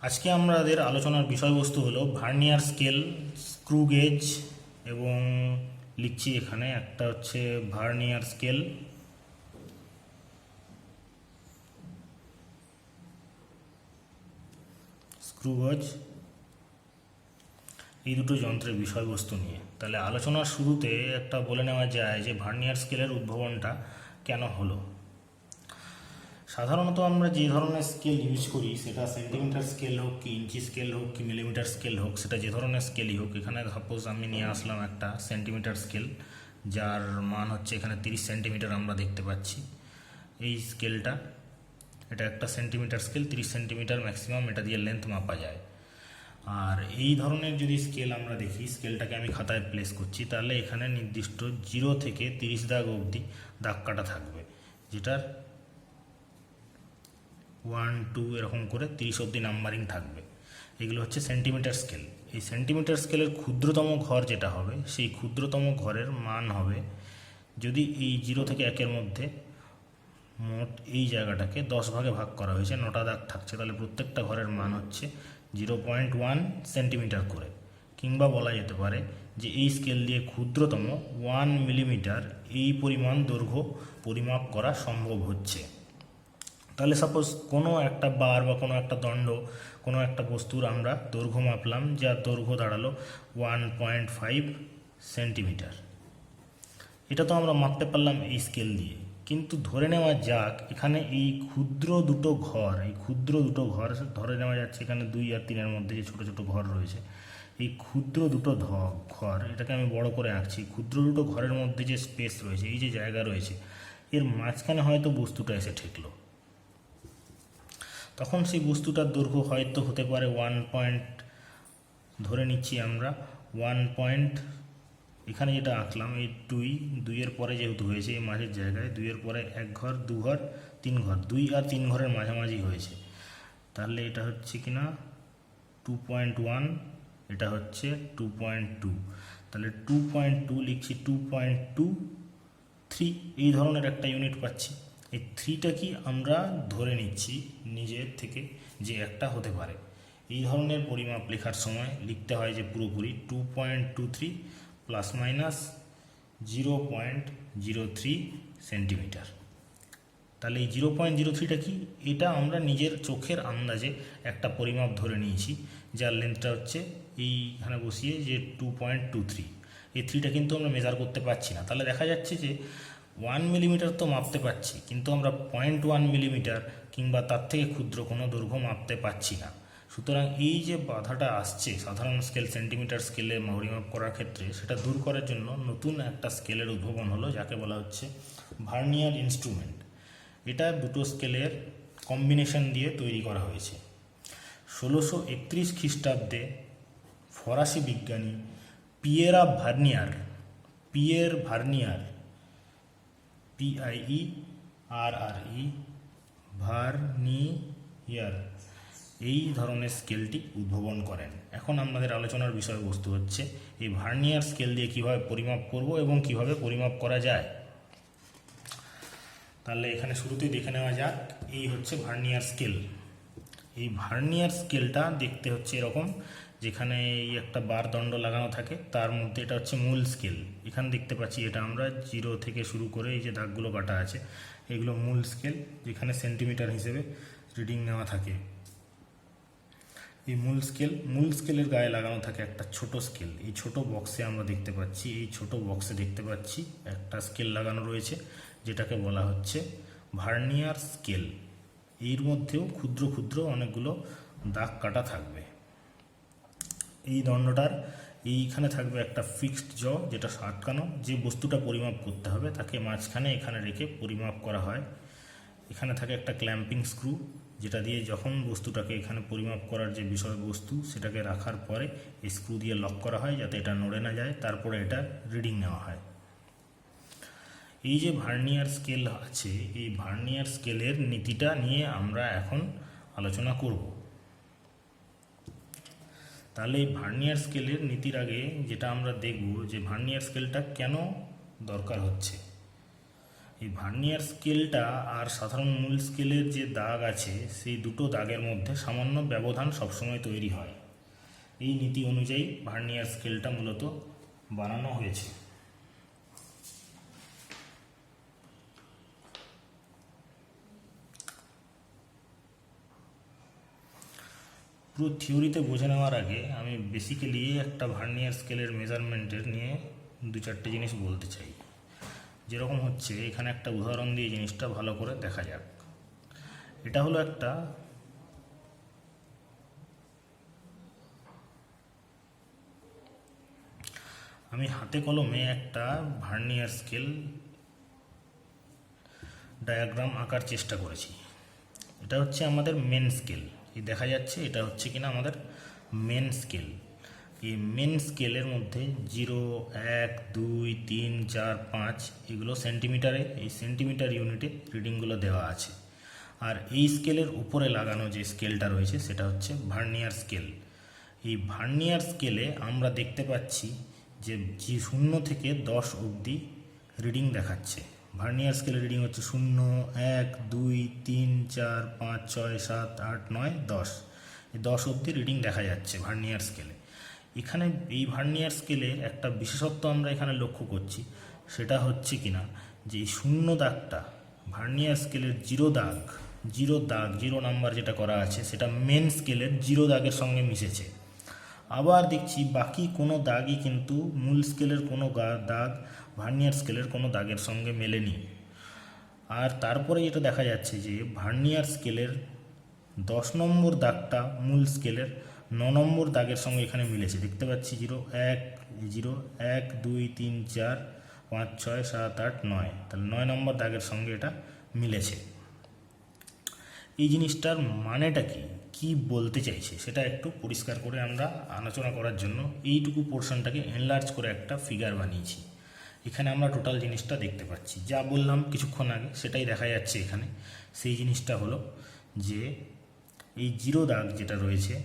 আজকে আমাদের আলোচনার বিষয়বস্তু হলো ভার্নিয়ার স্কেল, স্ক্রু গেজ এবং লিখছি এখানে একটা হচ্ছে ভার্নিয়ার স্কেল, স্ক্রু গেজ, এই দুটো যন্ত্রের বিষয়বস্তু নিয়ে। তাহলে আলোচনার শুরুতে একটা বলে নেওয়া যায় যে ভার্নিয়ার স্কেলের উদ্ভাবনটা কেন হলো। সাধারণত আমরা যে ধরনের স্কেল ইউজ করি, সেটা সেন্টিমিটার স্কেল হোক কি ইঞ্চি স্কেল হোক কি মিলিমিটার স্কেল হোক, সেটা যে ধরনের স্কেলই হোক, এখানে সাপোজ আমি নিয়ে আসলাম একটা সেন্টিমিটার স্কেল, যার মান হচ্ছে এখানে 30 সেন্টিমিটার আমরা দেখতে পাচ্ছি। এই স্কেলটা, এটা একটা সেন্টিমিটার স্কেল, 30 সেন্টিমিটার ম্যাক্সিমাম এটা দিয়ে লেন্থ মাপা যায়। আর এই ধরনের যদি স্কেল আমরা দেখি, স্কেলটাকে আমি খাতায় প্লেস করছি, তাহলে এখানে নির্দিষ্ট 0 থেকে 30 দাগ অবধি দাগ কাটা থাকবে, যেটার 1 2 এরকম করে 30 অবধি নাম্বারিং থাকবে। এগুলো হচ্ছে সেন্টিমিটার স্কেল। এই সেন্টিমিটার স্কেলের ক্ষুদ্রতম ঘর যেটা হবে, সেই ক্ষুদ্রতম ঘরের মান হবে, যদি এই 0 থেকে 1-এর মধ্যে মোট এই জায়গাটাকে 10 ভাগে ভাগ করা হয়েছে, 9টা দাগ থাকছে, তাহলে প্রত্যেকটা ঘরের মান হচ্ছে 0.1 সেন্টিমিটার করে। কিংবা বলা যেতে পারে যে এই স্কেল দিয়ে ক্ষুদ্রতম 1 মিলিমিটার এই পরিমাণ দৈর্ঘ্য পরিমাপ করা সম্ভব হচ্ছে। তাহলে সাপোজ কোনো একটা বার বা কোনো একটা দণ্ড, কোনো একটা বস্তুর আমরা দৈর্ঘ্য মাপলাম, যার দৈর্ঘ্য দাঁড়ালো 1.5 সেন্টিমিটার। এটা তো আমরা মাপতে পারলাম এই স্কেল দিয়ে, কিন্তু ধরে নেওয়া যাক এখানে এই ক্ষুদ্র দুটো ঘর, ধরে নেওয়া যাচ্ছে এখানে 2 আর 3-এর মধ্যে যে ছোটো ছোটো ঘর রয়েছে, এই ক্ষুদ্র দুটো ঘর, এটাকে আমি বড় করে আঁকছি, ক্ষুদ্র দুটো ঘরের মধ্যে যে স্পেস রয়েছে, এই যে জায়গা রয়েছে, এর মাঝখানে হয়তো বস্তুটা এসে ঠেকলো। তখন সেই বস্তুটার দৈর্ঘ্য হয়তো হতে পারে 1 পয়েন্ট, ধরে নিচ্ছি আমরা 1 পয়েন্ট, এখানে যেটা আঁকলাম এই 2-এর পরে যেহেতু হয়েছে এই মাঝের জায়গায়, 2-এর পরে 1 ঘর 2 ঘর 3 ঘর, 2 আর 3 ঘরের মাঝামাঝি হয়েছে, তাহলে এটা হচ্ছে কিনা 2.1, এটা হচ্ছে 2.2, তাহলে 2.2 লিখছি, 2.23 এই ধরনের একটা ইউনিট পাচ্ছি। এই 3টা কি আমরা ধরে নিচ্ছি নিজের থেকে যে একটা হতে পারে। এই ধরনের পরিমাপ লেখার সময় লিখতে হয় যে পুরোপুরি 2.23 প্লাস মাইনাস 0.03 সেন্টিমিটার। তাহলে এই 0.03টা কি, এটা আমরা নিজের চোখের আন্দাজে একটা পরিমাপ ধরে নিয়েছি, যার লেন্থটা হচ্ছে এইখানে বসিয়ে যে 2.23। এই 3টা কিন্তু আমরা মেজার করতে পারছি না। তাহলে দেখা যাচ্ছে যে 1 মিলিমিটার তো মাপতে পারছি, কিন্তু আমরা 0.1 মিলিমিটার কিংবা তার থেকে ক্ষুদ্র কোনো দৈর্ঘ্য মাপতে পারছি না। সুতরাং এই যে বাধাটা আসছে সাধারণ স্কেল সেন্টিমিটার স্কেলে পরিমাপ করার ক্ষেত্রে, সেটা দূর করার জন্য নতুন একটা স্কেলের উদ্ভাবন হলো, যাকে বলা হচ্ছে ভার্নিয়ার ইনস্ট্রুমেন্ট। এটা দুটো স্কেলের কম্বিনেশন দিয়ে তৈরি করা হয়েছে। 1631 খ্রিস্টাব্দে ফরাসি বিজ্ঞানী পিয়ের ভার্নিয়ার, PIERRE, ভার্নিয়ার এই ধরনের স্কেলটি উদ্ভাবন করেন। এখন আমাদের আলোচনার বিষয়বস্তু হচ্ছে এই ভার্নিয়ার স্কেল দিয়ে কীভাবে পরিমাপ করব এবং কিভাবে পরিমাপ করা যায়। তাহলে এখানে শুরুতেই দেখে নেওয়া যাক, এই হচ্ছে ভার্নিয়ার স্কেল। এই ভার্নিয়ার স্কেলটা দেখতে হচ্ছে এরকম, যেখানে এই একটা বার দণ্ড লাগানো থাকে, তার মধ্যে এটা হচ্ছে মূল স্কেল। এখানে দেখতে পাচ্ছি এটা আমরা 0 থেকে শুরু করে এই যে দাগগুলো কাটা আছে, এগুলো মূল স্কেল, যেখানে সেন্টিমিটার হিসেবে রিডিং নেওয়া থাকে। এই মূল স্কেলের গায়ে লাগানো থাকে একটা ছোট স্কেল। এই ছোট বক্সে আমরা দেখতে পাচ্ছি, একটা স্কেল লাগানো রয়েছে, যেটাকে বলা হচ্ছে ভার্নিয়ার স্কেল। এর মধ্যেও ক্ষুদ্র ক্ষুদ্র অনেকগুলো দাগ কাটা থাকবে। এই দণ্ডটার এইখানে থাকবে একটা ফিক্সড যেটা আটকানো, যে বস্তুটা পরিমাপ করতে হবে তাকে মাঝখানে এখানে রেখে পরিমাপ করা হয়। এখানে থাকে একটা ক্ল্যাম্পিং স্ক্রু, যেটা দিয়ে যখন বস্তুটাকে এখানে পরিমাপ করার যে বিষয়বস্তু সেটাকে রাখার পরে এই স্ক্রু দিয়ে লক করা হয়, যাতে এটা নড়ে না যায়, তারপরে এটা রিডিং নেওয়া হয়। এই যে ভার্নিয়ার স্কেল আছে, এই ভার্নিয়ার স্কেলের নীতিটা নিয়ে আমরা এখন আলোচনা করব। তাহলে এই ভার্নিয়ার স্কেলের নীতির আগে যেটা আমরা দেখব যে ভার্নিয়ার স্কেলটা কেন দরকার হচ্ছে। এই ভার্নিয়ার স্কেলটা আর সাধারণ মূল স্কেলের যে দাগ আছে সেই দুটো দাগের মধ্যে সামান্য ব্যবধান সবসময় তৈরি হয়। এই নীতি অনুযায়ী ভার্নিয়ার স্কেলটা মূলত বানানো হয়েছে। পুরো থিওরিতে বোঝে নেওয়ার আগে আমি বেসিক্যালি একটা ভার্নিয়ার স্কেলের মেজারমেন্টের নিয়ে দু চারটে জিনিস বলতে চাই। যেরকম হচ্ছে এখানে একটা উদাহরণ দিয়ে জিনিসটা ভালো করে দেখা যাক। এটা হলো একটা আমি হাতে কলমে একটা ভার্নিয়ার স্কেল ডায়াগ্রাম আঁকার চেষ্টা করেছি। এটা হচ্ছে আমাদের মেন স্কেল, এই দেখা যাচ্ছে এটা হচ্ছে কিনা আমাদের মেন স্কেল। এই মেন স্কেলের মধ্যে 0, 1, 2, 3, 4, 5 এগুলো সেন্টিমিটারে, এই সেন্টিমিটার ইউনিটে রিডিংগুলো দেওয়া আছে। আর এই স্কেলের উপরে লাগানো যে স্কেলটা রয়েছে সেটা হচ্ছে ভার্নিয়ার স্কেল। এই ভার্নিয়ার স্কেলে আমরা দেখতে পাচ্ছি যে 0 থেকে 10 অবধি রিডিং দেখাচ্ছে। ভার্নিয়ার স্কেলের রিডিং হচ্ছে 0, 1, 2, 3, 4, 5, 6, 7, 8, 9, 10। এই 10 অবধি রিডিং দেখা যাচ্ছে ভার্নিয়ার স্কেলে। এখানে এই ভার্নিয়ার স্কেলে একটা বিশেষত্ব আমরা এখানে লক্ষ্য করছি, সেটা হচ্ছে কিনা যে এই 0 দাগটা ভার্নিয়ার স্কেলের 0 দাগ 0 নাম্বার যেটা করা আছে সেটা মেন স্কেলের 0 দাগের সঙ্গে মিশেছে। আবার দেখছি বাকি কোনো দাগই কিন্তু মূল স্কেলের কোনো দাগ ভার্নিয়ার স্কেলের কোনো দাগের সঙ্গে মেলেনি। আর তারপরে যেটা দেখা যাচ্ছে যে ভার্নিয়ার স্কেলের 10 নম্বর দাগটা মূল স্কেলের 9 নম্বর দাগের সঙ্গে এখানে মিলেছে। দেখতে পাচ্ছি 0, 1, 2, 3, 4, 5, 6, 7, 8, 9, তাহলে 9 নম্বর দাগের সঙ্গে এটা মিলেছে। এই জিনিসটার মানেটা কি বলতে চাইছে সেটা একটু পরিষ্কার করে আমরা আলোচনা করার জন্য এইটুকু পোর্শনটাকে এনলার্জ করে একটা ফিগার বানিয়েছি। এখানে আমরা টোটাল জিনিসটা দেখতে পাচ্ছি, যা বললাম কিছুক্ষণ আগে সেটাই দেখা যাচ্ছে এখানে। সেই জিনিসটা হলো যে এই 0 দাগ যেটা রয়েছে,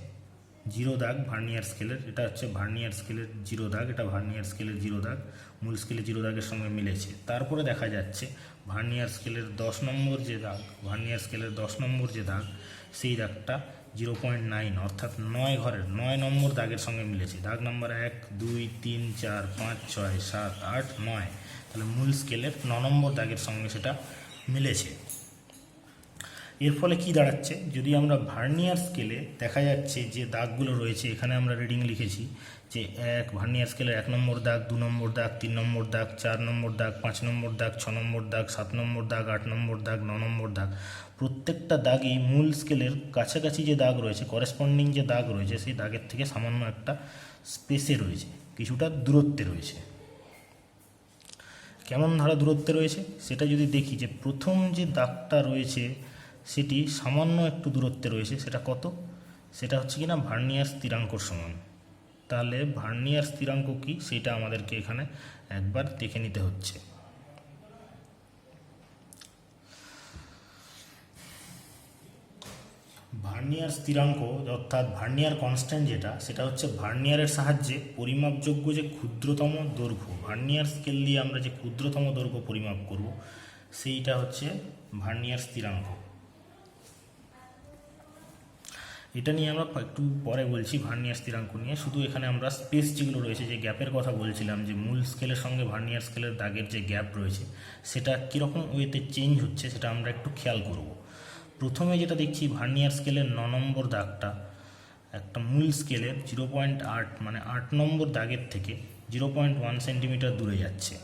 0 দাগ ভার্নিয়ার স্কেলের, এটা হচ্ছে ভার্নিয়ার স্কেলের 0 দাগ, এটা ভার্নিয়ার স্কেলের 0 দাগ মূল স্কেলের 0 দাগের সঙ্গে মিলেছে। তারপরে দেখা যাচ্ছে ভার্নিয়ার স্কেলের 10 নম্বর যে দাগ, ভার্নিয়ার স্কেলের 10 নম্বর যে দাগ, সেই দাগটা 0.9 অর্থাৎ 9 ঘরের 9 নম্বর দাগের সঙ্গে মিলেছে। দাগ নাম্বার 1, 2, 3, 4, 5, 6, 7, 8, 9, তাহলে মূল স্কেলের 9 নম্বর দাগের সঙ্গে সেটা মিলেছে। এর ফলে কি দাঁড়াচ্ছে, যদি আমরা ভার্নিয়ার স্কেলে দেখা যাচ্ছে যে দাগগুলো রয়েছে, এখানে আমরা রিডিং লিখেছি যে ভার্নিয়ার স্কেলের 1 নম্বর দাগ, 2 নম্বর দাগ, 3 নম্বর দাগ, 4 নম্বর দাগ, 5 নম্বর দাগ, 6 নম্বর দাগ, 7 নম্বর দাগ, 8 নম্বর দাগ, 9 নম্বর দাগ। প্রত্যেকটা দাগই মূল স্কেলের কাছাকাছি যে দাগ রয়েছে, করেসপন্ডিং যে দাগ রয়েছে, সেই দাগের থেকে সামান্য একটা স্পেসে রয়েছে, কিছুটা দূরত্বে রয়েছে। কেমন ধারা দূরত্বে রয়েছে সেটা যদি দেখি, যে প্রথম যে দাগটা রয়েছে সেটি সামান্য একটু দূরত্বে রয়েছে। সেটা কত? সেটা হচ্ছে কিনা ভার্নিয়ার স্থিরাঙ্কর সমান। তাহলে ভার্নিয়ার স্থিরাঙ্ক কি সেটা আমাদেরকে এখানে একবার দেখে নিতে হচ্ছে। ভার্নিয়ার স্থিরাঙ্ক অর্থাৎ ভার্নিয়ার কনস্ট্যান্ট যেটা, সেটা হচ্ছে ভার্নিয়ারের সাহায্যে পরিমাপযোগ্য যে ক্ষুদ্রতম দৈর্ঘ্য, ভার্নিয়ার স্কেল দিয়ে আমরা যে ক্ষুদ্রতম দৈর্ঘ্য পরিমাপ করব, সেইটা হচ্ছে ভার্নিয়ার স্থিরাঙ্ক। এটা নিয়ে আমরা একটু পরে বলছি ভার্নিয়ার স্থিরাঙ্ক নিয়ে। শুধু এখানে আমরা স্পেস যেগুলো রয়েছে, যে গ্যাপের কথা বলছিলাম, যে মূল স্কেলের সঙ্গে ভার্নিয়ার স্কেলের দাগের যে গ্যাপ রয়েছে সেটা কীরকম ওয়েতে চেঞ্জ হচ্ছে সেটা আমরা একটু খেয়াল করব। প্রথমে যেটা দেখছি, ভার্নিয়ার স্কেলের 9 নম্বর দাগটা একটা মূল স্কেলের 0.8 মানে 8 নম্বর দাগের থেকে 0.1 সেন্টিমিটার দূরে যাচ্ছে।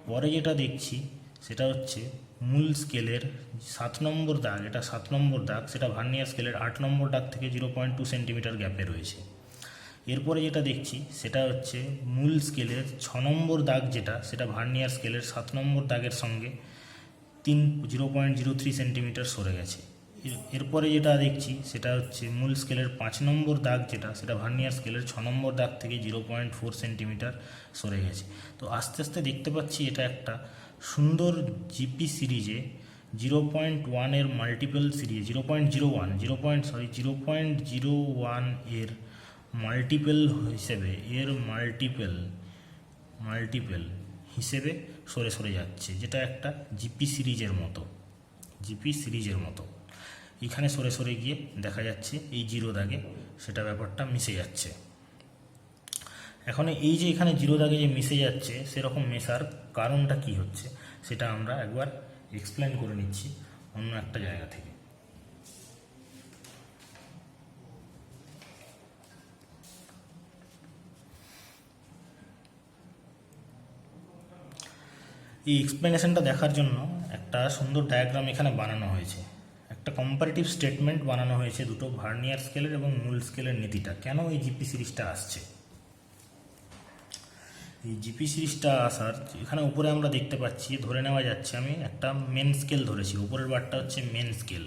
পরে যেটা দেখছি সেটা হচ্ছে মূল স্কেলের 7 নম্বর দাগ, এটা 7 নম্বর দাগ, সেটা ভার্নিয়ার স্কেলের 8 নম্বর দাগ থেকে 0.2 সেন্টিমিটার গ্যাপে রয়েছে। এরপরে যেটা দেখছি সেটা হচ্ছে মূল স্কেলের 6 নম্বর দাগ যেটা, সেটা ভার্নিয়ার স্কেলের 7 নম্বর দাগের সঙ্গে 0.03 সেন্টিমিটার সরে গেছে। এরপরে যেটা দেখছি সেটা হচ্ছে মূল স্কেলের 5 নম্বর দাগ যেটা, সেটা ভার্নিয়ার স্কেলের 6 নম্বর দাগ থেকে 0.4 সেন্টিমিটার সরে গেছে। তো আস্তে আস্তে দেখতে পাচ্ছি এটা একটা সুন্দর জিপি সিরিজে 0.1 এর মাল্টিপল সিরিজ, 0.01 এর মাল্টিপল হিসেবে, এর মাল্টিপল হিসেবে সরে সরে যাচ্ছে, যেটা একটা জিপি সিরিজের মতো। এখানে সরে সরে গিয়ে দেখা যাচ্ছে এই জিরো দাগে সেটা ব্যাপারটা মিশে যাচ্ছে। এখন এই যে এখানে জিরো দাগে যে মিশে যাচ্ছে, সেরকম মেশার কারণটা কি হচ্ছে সেটা আমরা একবার এক্সপ্লেন করে নিচ্ছি অন্য একটা জায়গা থেকে। এই এক্সপ্লেনেশনটা দেখার জন্য একটা সুন্দর ডায়াগ্রাম এখানে বানানো হয়েছে। একটা কম্পারেটিভ স্টেটমেন্ট বানানো হয়েছে দুটো ভার্নিয়ার স্কেলের এবং মূল স্কেলের নীতিটা কেন এই জিপি সিরিজটা আসছে। এই জিপি সিরিজটা আসার এখানে উপরে আমরা দেখতে পাচ্ছি, ধরে নেওয়া যাচ্ছে আমি একটা মেন স্কেল ধরেছি, উপরের বারটা হচ্ছে মেন স্কেল।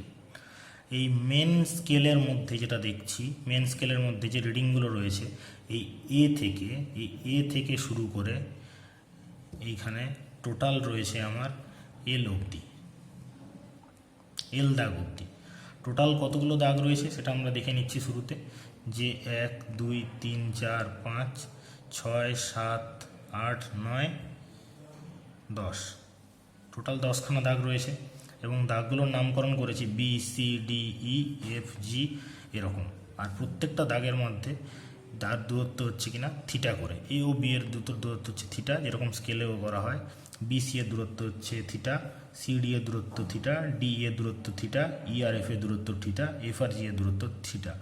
এই মেন স্কেলের মধ্যে যেটা দেখছি, মেন স্কেলের মধ্যে যে রিডিংগুলো রয়েছে, এই এ থেকে শুরু করে এইখানে টোটাল রয়েছে আমার এল দাগ অবধি। টোটাল কতগুলো দাগ রয়েছে সেটা আমরা দেখে নিচ্ছি শুরুতে, যে 1 2 3 4 5 6 7 8 9 10, টোটাল 10খানা দাগ রয়েছে এবং দাগগুলোর নামকরণ করেছি B C D E F G এরকম। আর প্রত্যেকটা দাগের মধ্যে তার দূরত্ব হচ্ছে কিনা থিটা করে, এ ও বি এর দূরত্ব হচ্ছে থিটা, যেরকম স্কেলেও করা হয়। বিসি এর দূরত্ব হচ্ছে থিটা, সিডি এর দূরত্ব থিটা, ডি এর দূরত্ব থিটা, ই আর এফ এর দূরত্ব থিটা, এফ আর জি এর দূরত্ব থিটা।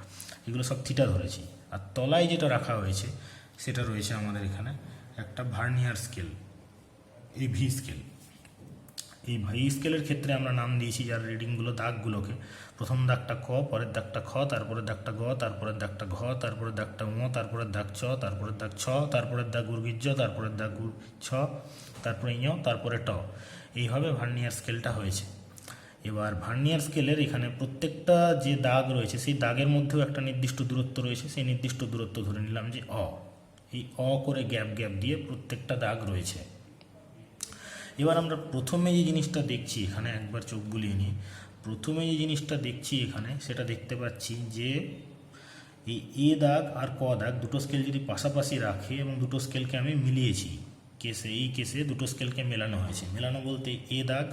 এগুলো সব থিটা ধরেছি। আর তলায় যেটা রাখা হয়েছে সেটা রয়েছে আমাদের এখানে একটা ভার্নিয়ার স্কেল, এই ভি স্কেল। এই ভি স্কেলের ক্ষেত্রে আমরা নাম দিয়েছি যার রিডিংগুলো দাগগুলোকে, প্রথম দাগটা ক, পরের দাগটা খ, তারপরের দাগটা গ, তারপরের দাগটা ঘ, তারপরের দাগটা ম, তারপরের দাগ চ, তারপরের দাগ ছ, তারপরের দাগ গুর্গিজ, তারপরের দাগ ছ, তারপরে ঞ, তারপরে ট। এইভাবে ভার্নিয়ার স্কেলটা হয়েছে। এবার ভার্নিয়ার স্কেলের এখানে প্রত্যেকটা যে দাগ রয়েছে সেই দাগের মধ্যেও একটা নির্দিষ্ট দূরত্ব রয়েছে, সেই নির্দিষ্ট দূরত্ব ধরে নিলাম যে অ। এই অ করে গ্যাপ দিয়ে প্রত্যেকটা দাগ রয়েছে। এবার আমরা প্রথমে যে জিনিসটা দেখছি এখানে, একবার চোখ বুলিয়ে নিই, প্রথমে যে জিনিসটা দেখছি এখানে সেটা দেখতে পাচ্ছি যে এই এ দাগ আর ক দাগ দুটো স্কেল যদি পাশাপাশি রাখে এবং দুটো স্কেলকে আমি মিলিয়েছি এই কেসে দুটো স্কেলকে মেলানো হয়েছে। মেলানো বলতে এ দাগ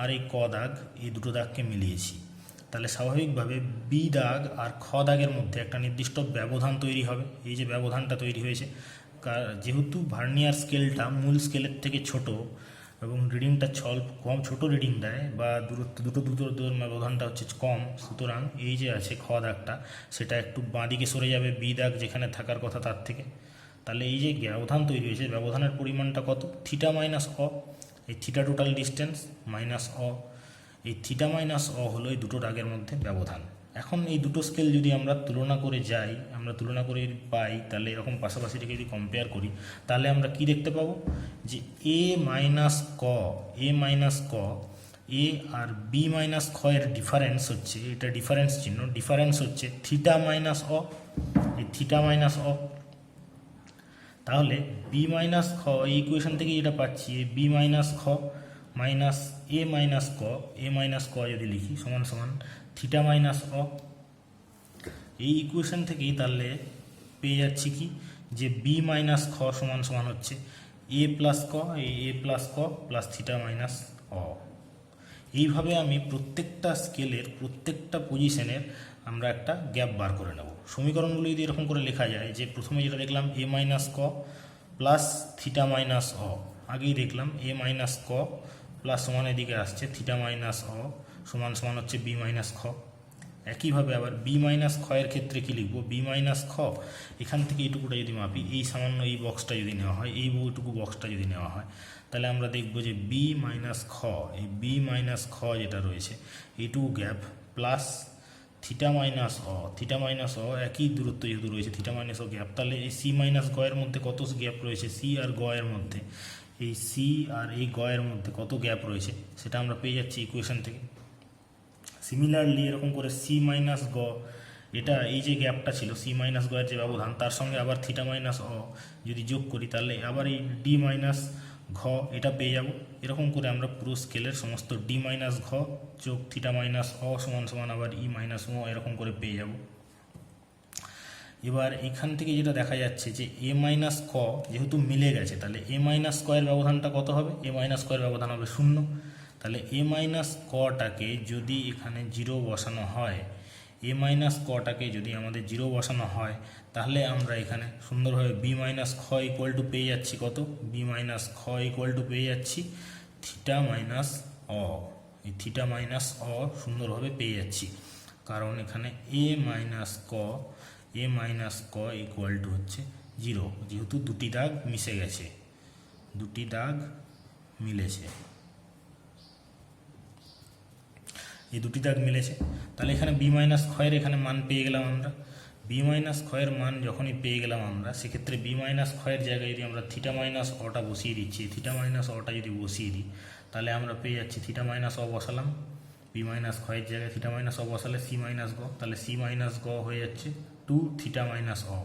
আর এই ক দাগ, এই দুটো দাগকে মিলিয়েছি, তাহলে স্বাভাবিকভাবে বি দাগ আর খ দাগের মধ্যে একটা নির্দিষ্ট ব্যবধান তৈরি হবে। এই যে ব্যবধানটা তৈরি হয়েছে, যেহেতু ভার্নিয়ার স্কেলটা মূল স্কেলের থেকে ছোট এবং রিডিংটা কম ছোট রিডিং দেয়, বা দুটো ব্যবধানটা হচ্ছে কম, সুতরাং এই যে আছে খ দাগটা সেটা একটু বাঁদিকে সরে যাবে বি দাগ যেখানে থাকার কথা তার থেকে। তাহলে এই যে ব্যবধান তৈরি হয়েছে, ব্যবধানের পরিমাণটা কত, থিটা মাইনাস অ। এই থিটা টোটাল ডিস্টেন্স মাইনাস অ, এই থিটা মাইনাস অ হলো এই দুটো দাগের মধ্যে ব্যবধান। এখন এই দুটো স্কেল যদি আমরা তুলনা করে পাই, তাহলে এরকম পাশাপাশি রেখে যদি কম্পেয়ার করি, তাহলে আমরা কি দেখতে পাবো যে এ মাইনাস ক এ আর বি মাইনাস খ এর ডিফারেন্স হচ্ছে, এটা ডিফারেন্স চিহ্ন, ডিফারেন্স হচ্ছে থিটা মাইনাস অ, এই থিটা মাইনাস অ। তাহলে বি মাইনাস খ এই ইকুয়েশন থেকে যেটা পাচ্ছি, বি মাইনাস খ মাইনাস এ মাইনাস ক যদি লিখি সমান সমান থিটা মাইনাস অ। এই ইকুয়েশন থেকেই তাহলে পেয়ে যাচ্ছি কি, যে বি মাইনাস খ সমান সমান হচ্ছে এ প্লাস ক প্লাস থিটা মাইনাস অ। এইভাবে আমি প্রত্যেকটা স্কেলের প্রত্যেকটা পজিশনের আমরা একটা গ্যাপ বার করে নেব। সমীকরণগুলো যদি এরকম করে লেখা যায়, যে প্রথমে যেটা দেখলাম এ মাইনাস ক প্লাস থিটা মাইনাস অ, আগেই দেখলাম এ মাইনাস ক প্লাস সমান এদিকে আসছে থিটা মাইনাস অ সমান সমান হচ্ছে বি মাইনাস খ। একইভাবে আবার বি মাইনাস খ এর ক্ষেত্রে কী লিখবো, বি মাইনাস খ এখান থেকে এইটুকুটা যদি মাপি, এই সামান্য এই বক্সটা যদি নেওয়া হয়, এই বইটুকু বক্সটা যদি নেওয়া হয়, তাহলে আমরা দেখব যে বি মাইনাস খ, এই বি মাইনাস খ যেটা রয়েছে এইটুকু গ্যাপ প্লাস থিটা মাইনাস অ একই দূরত্ব যেহেতু রয়েছে, থিটা মাইনাস অ গ্যাপ, তাহলে এই সি মাইনাস গ এর মধ্যে কত গ্যাপ রয়েছে, সি আর গ এর মধ্যে, এই সি আর এই গ এর মধ্যে কত গ্যাপ রয়েছে সেটা আমরা পেয়ে যাচ্ছি ইকুয়েশন থেকে। সিমিলারলি এরকম করে সি মাইনাস গ, এটা এই যে গ্যাপটা ছিল সি মাইনাস গ এর যে ব্যবধান, তার সঙ্গে আবার থিটা মাইনাস অ যদি যোগ করি, তাহলে আবার এই ডি মাইনাস ঘ এটা পেয়ে যাব। এরকম করে আমরা পুরো স্কেলের সমস্ত ডি মাইনাস ঘ যোগ থিটা মাইনাস অ সমান সমান আবার ই মাইনাস ও এরকম করে পেয়ে যাব। এবার এখান থেকে যেটা দেখা যাচ্ছে যে এ মাইনাস ক যেহেতু মিলে গেছে, তাহলে এ মাইনাস ক এর ব্যবধানটা কত হবে? এ মাইনাস ক এর ব্যবধান হবে 0। তাহলে এ মাইনাস কটাকে যদি এখানে 0 বসানো হয়, এ মাইনাস কটাকে যদি আমাদের 0 বসানো হয়, তাহলে আমরা এখানে সুন্দরভাবে বি মাইনাস খ ইকুয়াল টু পেয়ে যাচ্ছি কত? বি মাইনাস খ ইকুয়াল টু পেয়ে যাচ্ছি থিটা মাইনাস অ। এই থিটা মাইনাস অ সুন্দরভাবে পেয়ে যাচ্ছি, কারণ এখানে এ মাইনাস ক ইকুয়াল টু হচ্ছে 0, যেহেতু দুটি দাগ মিশে গেছে, দুটি দাগ মিলেছে, এই দুটি দাগ মিলেছে। তাহলে এখানে বি মাইনাস ক্ষয়ের এখানে মান পেয়ে গেলাম আমরা। বি মাইনাস ক্ষয়ের মান যখনই পেয়ে গেলাম আমরা, সেক্ষেত্রে বি মাইনাস ক্ষয়ের জায়গায় যদি আমরা থিটা মাইনাস অটা বসিয়ে দিচ্ছি, থিটা মাইনাস অটা যদি বসিয়ে দিই, তাহলে আমরা পেয়ে যাচ্ছি থিটা মাইনাস অ বসালাম, বি মাইনাস ক্ষয়ের জায়গায় থিটা মাইনাস অ বসালে সি মাইনাস গ, তাহলে সি মাইনাস গ হয়ে যাচ্ছে 2 থিটা মাইনাস অ।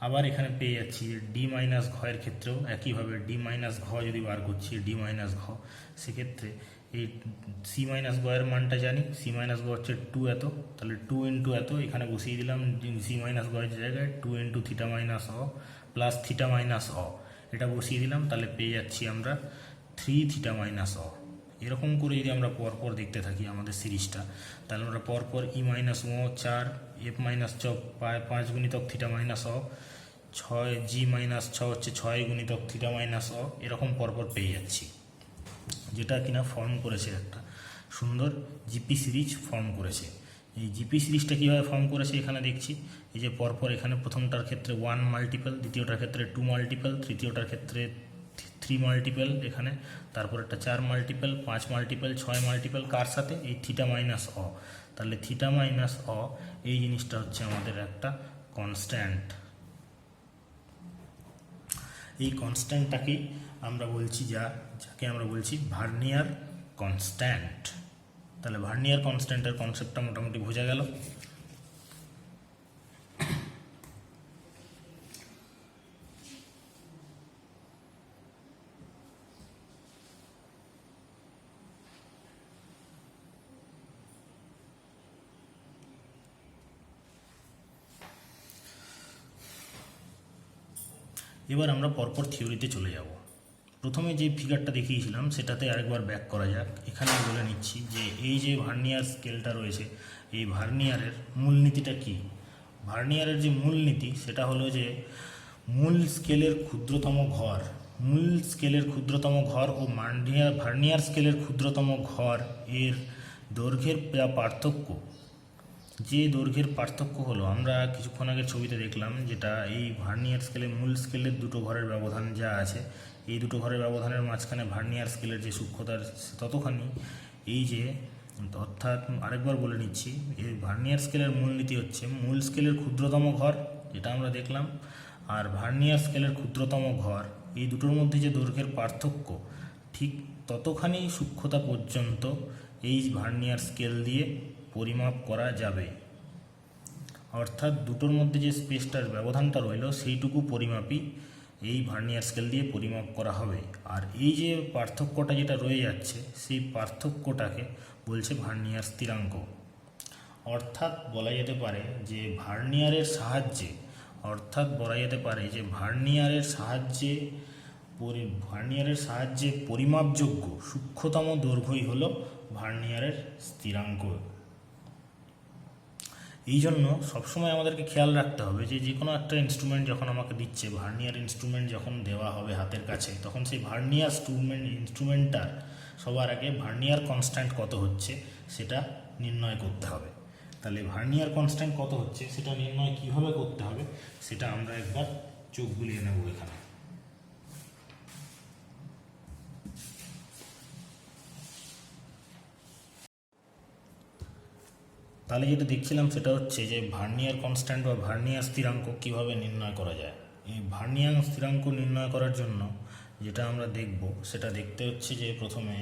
আবার এখানে পেয়ে যাচ্ছি যে ডি মাইনাস ঘয়ের ক্ষেত্রেও একইভাবে ডি মাইনাস ঘ যদি বার করছি, ডি মাইনাস ঘ, সেক্ষেত্রে এই সি মাইনাস গ এর মানটা জানি, সি মাইনাস গ হচ্ছে 2 এত, তাহলে 2 ইন্টু এত এখানে বসিয়ে দিলাম সি মাইনাস গ এর জায়গায় 2 ইন্টু থিটা মাইনাস অ প্লাস থিটা মাইনাস অ, এটা বসিয়ে দিলাম, তাহলে পেয়ে যাচ্ছি আমরা 3 থিটা মাইনাস অ। এরকম করে যদি আমরা পরপর দেখতে থাকি আমাদের সিরিজটা, তাহলে আমরা পরপর ই মাইনাস ও 4, এফ মাইনাস 5 গুণিতক থিটা মাইনাস অ, 6 জি মাইনাস 6 হচ্ছে 6 গুণিতক থিটা মাইনাস অ, এরকম পরপর পেয়ে যাচ্ছি, যেটা কিনা ফর্ম করেছে একটা সুন্দর জিপি সিরিজ ফর্ম করেছে। এই জিপি সিরিজটা কীভাবে ফর্ম করেছে এখানে দেখছি, এই যে পরপর এখানে প্রথমটার ক্ষেত্রে 1 মাল্টিপল, দ্বিতীয়টার ক্ষেত্রে 2 মাল্টিপল, তৃতীয়টার ক্ষেত্রে 3 মাল্টিপল, এখানে তারপর একটা 4 মাল্টিপল, 5 মাল্টিপল, 6 মাল্টিপল, কার সাথে? এই থিটা মাইনাস অ। তাহলে থিটা মাইনাস অ এই জিনিসটা হচ্ছে আমাদের একটা কনস্ট্যান্ট। এই কনস্ট্যান্টটাকেই আমরা বলছি যাকে আমরা বলছি ভার্নিয়ার কনস্ট্যান্ট। তাহলে ভার্নিয়ার কনস্ট্যান্টের কনসেপ্টটা মোটামুটি বোঝা গেল। এবার আমরা পরপর থিওরিতে চলে যাব। প্রথমে যে ফিগারটা দেখিয়েছিলাম সেটাতে আরেকবার ব্যাক করা যাক। এখানে বলে নিচ্ছি যে এই যে ভার্নিয়ার স্কেলটা রয়েছে, এই ভার্নিয়ারের মূলনীতিটা কী? ভার্নিয়ারের যে মূলনীতি সেটা হলো যে মূল স্কেলের ক্ষুদ্রতম ঘর, মূল স্কেলের ক্ষুদ্রতম ঘর ও ভার্নিয়ার স্কেলের ক্ষুদ্রতম ঘর এর দৈর্ঘ্যের পার্থক্য, যে দৈর্ঘ্যের পার্থক্য হলো, আমরা কিছুক্ষণ আগে ছবিতে দেখলাম যেটা এই ভার্নিয়ার স্কেলের মূল স্কেলের দুটো ঘরের ব্যবধান যা আছে, এই দুটো ঘরের ব্যবধানের মাঝখানে ভার্নিয়ার স্কেলের যে সূক্ষ্মতার ততখানি, এই যে অর্থাৎ আরেকবার বলে নিচ্ছি, এই ভার্নিয়ার স্কেলের মূলনীতি হচ্ছে মূল স্কেলের ক্ষুদ্রতম ঘর, যেটা আমরা দেখলাম, আর ভার্নিয়ার স্কেলের ক্ষুদ্রতম ঘর, এই দুটোর মধ্যে যে দৈর্ঘ্যের পার্থক্য ঠিক ততখানি সূক্ষ্মতা পর্যন্ত এই ভার্নিয়ার স্কেল দিয়ে পরিমাপ করা যাবে। অর্থাৎ দুটোর মধ্যে যে স্পেসটার ব্যবধানটা রইল সেইটুকু পরিমাপই এই ভার্নিয়ার স্কেল দিয়ে পরিমাপ করা হবে। আর এই যে পার্থক্যটা যেটা রয়ে যাচ্ছে সেই পার্থক্যটাকে বলছে ভার্নিয়ার স্থিরাঙ্ক। অর্থাৎ বলা যেতে পারে যে ভার্নিয়ারের সাহায্যে পরিমাপযোগ্য সূক্ষ্মতম দৈর্ঘ্যই হলো ভার্নিয়ারের স্থিরাঙ্ক। এই জন্য সবসময় আমাদেরকে খেয়াল রাখতে হবে যে যে কোনো একটা ইনস্ট্রুমেন্ট যখন আমাকে দিচ্ছে, ভার্নিয়ার ইনস্ট্রুমেন্ট যখন দেওয়া হবে হাতের কাছে, তখন সেই ভার্নিয়ার ইনস্ট্রুমেন্টটার সবার আগে ভার্নিয়ার কনস্ট্যান্ট কত হচ্ছে সেটা নির্ণয় করতে হবে। তাহলে ভার্নিয়ার কনস্ট্যান্ট কত হচ্ছে সেটা নির্ণয় কীভাবে করতে হবে সেটা আমরা একবার চোখ বুলিয়ে নেব এখানে। তাহলে যেটা দেখছিলাম সেটা হচ্ছে যে ভার্নিয়ার কনস্ট্যান্ট বা ভার্নিয়ার স্থিরাঙ্ক কীভাবে নির্ণয় করা যায়। এই ভার্নিয়ার স্থিরাঙ্ক নির্ণয় করার জন্য যেটা আমরা দেখব সেটা দেখতে হচ্ছে যে প্রথমে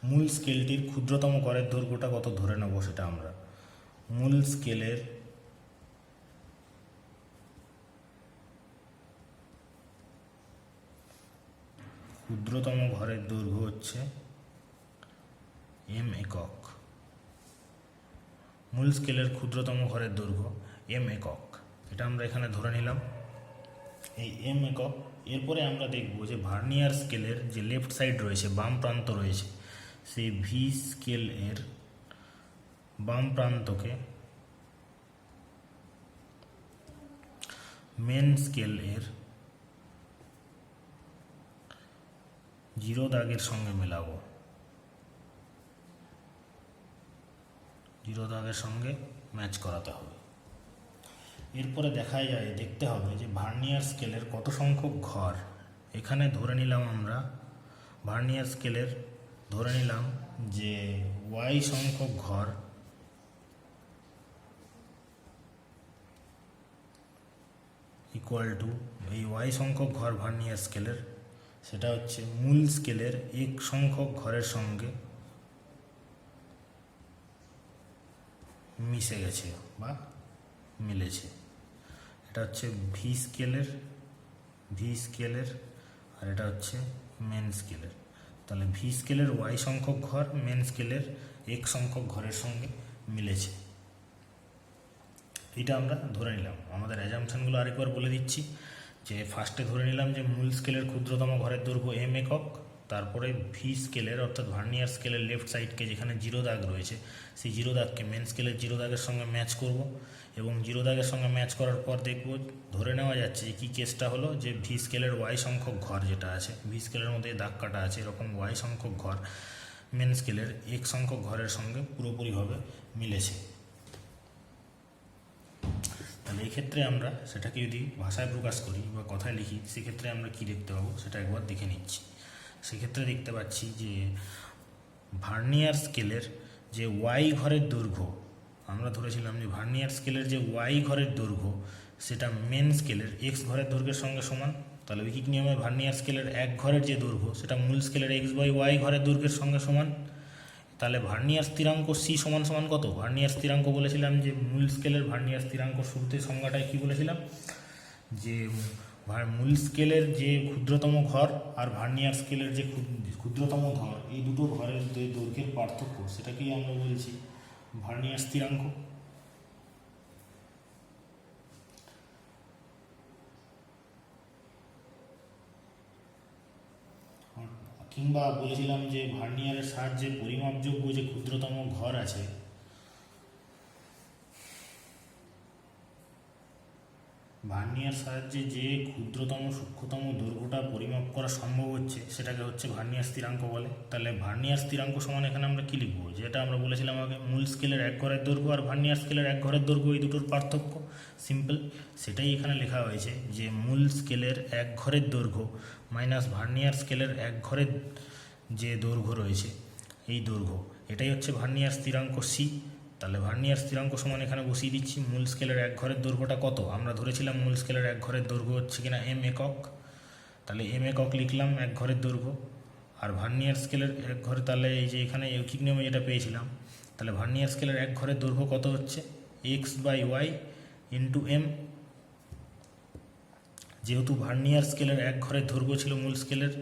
মূল স্কেলটির ক্ষুদ্রতম গড়ের দৈর্ঘ্যটা কত ধরে নেব, সেটা আমরা মূল স্কেলের ক্ষুদ্রতম ঘরের দৈর্ঘ্য হচ্ছে এম একক, মূল স্কেলের ক্ষুদ্রতম ঘরের দৈর্ঘ্য এম একক। এটা আমরা এখানে ধরে নিলাম এই এম একক। এরপরে আমরা দেখব যে ভার্নিয়ার স্কেলের যে লেফট সাইড রয়েছে, বাম প্রান্ত রয়েছে, সেই ভি স্কেল এর বাম প্রান্তকে মেন স্কেল এর 0 দাগের সঙ্গে মেলাবো, 0 দাগের সঙ্গে ম্যাচ করাতে হবে। এরপরে দেখতে হবে যে ভার্নিয়ার স্কেলের কত সংখ্যক ঘর। এখানে ধরে নিলাম আমরা ভার্নিয়ার স্কেলের ধরে নিলাম যে ওয়াই সংখ্যক ঘর ইকুয়াল টু এই ওয়াই সংখ্যক ঘর ভার্নিয়ার স্কেলের, সেটা হচ্ছে মূল স্কেলের এক সংখ্যক ঘরের সঙ্গে মিশে গেছে বা মিলেছে। এটা হচ্ছে ভি স্কেলের আর এটা হচ্ছে মেন স্কেলের। তাহলে ভি স্কেলের ওয়াই সংখ্যক ঘর মেন স্কেলের এক সংখ্যক ঘরের সঙ্গে মিলেছে, এটা আমরা ধরে নিলাম। আমাদের অ্যাজাম্পশনগুলো আরেকবার বলে দিচ্ছি যে ফার্স্টে ধরে নিলাম যে মূল স্কেলের ক্ষুদ্রতম ঘরের দৈর্ঘ্য এম একক, তারপরে ভি স্কেলের অর্থাৎ ভার্নিয়ার স্কেলের লেফট সাইডকে যেখানে 0 দাগ রয়েছে সেই 0 দাগকে মেন স্কেলের 0 দাগের সঙ্গে ম্যাচ করব, এবং 0 দাগের সঙ্গে ম্যাচ করার পর দেখব ধরে নেওয়া যাচ্ছে যে কী কেসটা হলো যে ভি স্কেলের ওয়াই সংখ্যক ঘর যেটা আছে, ভি স্কেলের মধ্যে দাগ কাটা আছে, এরকম ওয়াই সংখ্যক ঘর মেন স্কেলের এক সংখ্যক ঘরের সঙ্গে পুরোপুরিভাবে মিলেছে। তাহলে এই ক্ষেত্রে আমরা সেটাকে যদি ভাষায় প্রকাশ করি বা কথায় লিখি, সেক্ষেত্রে আমরা কি দেখতে পাবো সেটা একবার দেখে নিচ্ছি। সেক্ষেত্রে দেখতে পাচ্ছি যে ভার্নিয়ার স্কেলের যে ওয়াই ঘরের দৈর্ঘ্য, আমরা ধরেছিলাম যে ভার্নিয়ার স্কেলের যে ওয়াই ঘরের দৈর্ঘ্য সেটা মেন স্কেলের এক্স ঘরের দৈর্ঘ্যের সঙ্গে সমান। তাহলে ঐকিক নিয়মে ভার্নিয়ার স্কেলের এক ঘরের যে দৈর্ঘ্য সেটা মূল স্কেলের এক্স বাই ওয়াই ঘরের দৈর্ঘ্যের সঙ্গে সমান। তাহলে ভার্নিয়ার স্থিরাঙ্ক সি সমান সমান কত? ভার্নিয়ার স্থিরাঙ্ক বলেছিলাম যে মূল স্কেলের ভার্নিয়ার স্থিরাঙ্ক শুরুতে সংজ্ঞাটায় কী বলেছিলাম যে মূল স্কেলের যে ক্ষুদ্রতম ঘর আর ভার্নিয়ার স্কেলের যে ক্ষুদ্রতম ঘর, এই দুটো ঘরের দৈর্ঘ্যের পার্থক্য, সেটাকেই আমরা বলছি ভার্নিয়ার স্থিরাঙ্ক। কিংবা বলেছিলাম যে ভার্নিয়ারের সাহায্যে পরিমাপযোগ্য যে ক্ষুদ্রতম ঘর আছে, ভার্নিয়ার সাহায্যে যে ক্ষুদ্রতম সূক্ষ্মতম দৈর্ঘ্যটা পরিমাপ করা সম্ভব হচ্ছে সেটাকে হচ্ছে ভার্নিয়ার স্থিরাঙ্ক বলে। তাহলে ভার্নিয়ার স্থিরাঙ্ক সমান এখানে আমরা কী লিখব, যেটা আমরা বলেছিলাম আগে মূল স্কেলের এক ঘরের দৈর্ঘ্য আর ভার্নিয়ার স্কেলের এক ঘরের দৈর্ঘ্য, এই দুটোর পার্থক্য সিম্পল, সেটাই এখানে লেখা হয়েছে যে মূল স্কেলের এক ঘরের দৈর্ঘ্য মাইনাস ভার্নিয়ার স্কেলের এক ঘরের যে দৈর্ঘ্য রয়েছে এই দৈর্ঘ্য, এটাই হচ্ছে ভার্নিয়ার স্থিরাঙ্ক সি। তাহলে ভার্নিয়ার স্থিরাঙ্ক সমান এখানে বসিয়ে দিচ্ছি মূল স্কেলের এক ঘরের দৈর্ঘ্যটা কত, আমরা ধরেছিলাম মূল স্কেলের এক ঘরের দৈর্ঘ্য হচ্ছে কিনা এম একক, তাহলে এম একক লিখলাম এক ঘরের দৈর্ঘ্য, আর ভার্নিয়ার স্কেলের এক ঘরে তাহলে এই যে এখানে ঐকিক নিয়মে যেটা পেয়েছিলাম, তাহলে ভার্নিয়ার স্কেলের এক ঘরের দৈর্ঘ্য কত হচ্ছে x by Y into m. যেহেতু ভার্নিয়ার স্কেলের এক ঘরের দৈর্ঘ্য ছিল মূল স্কেলের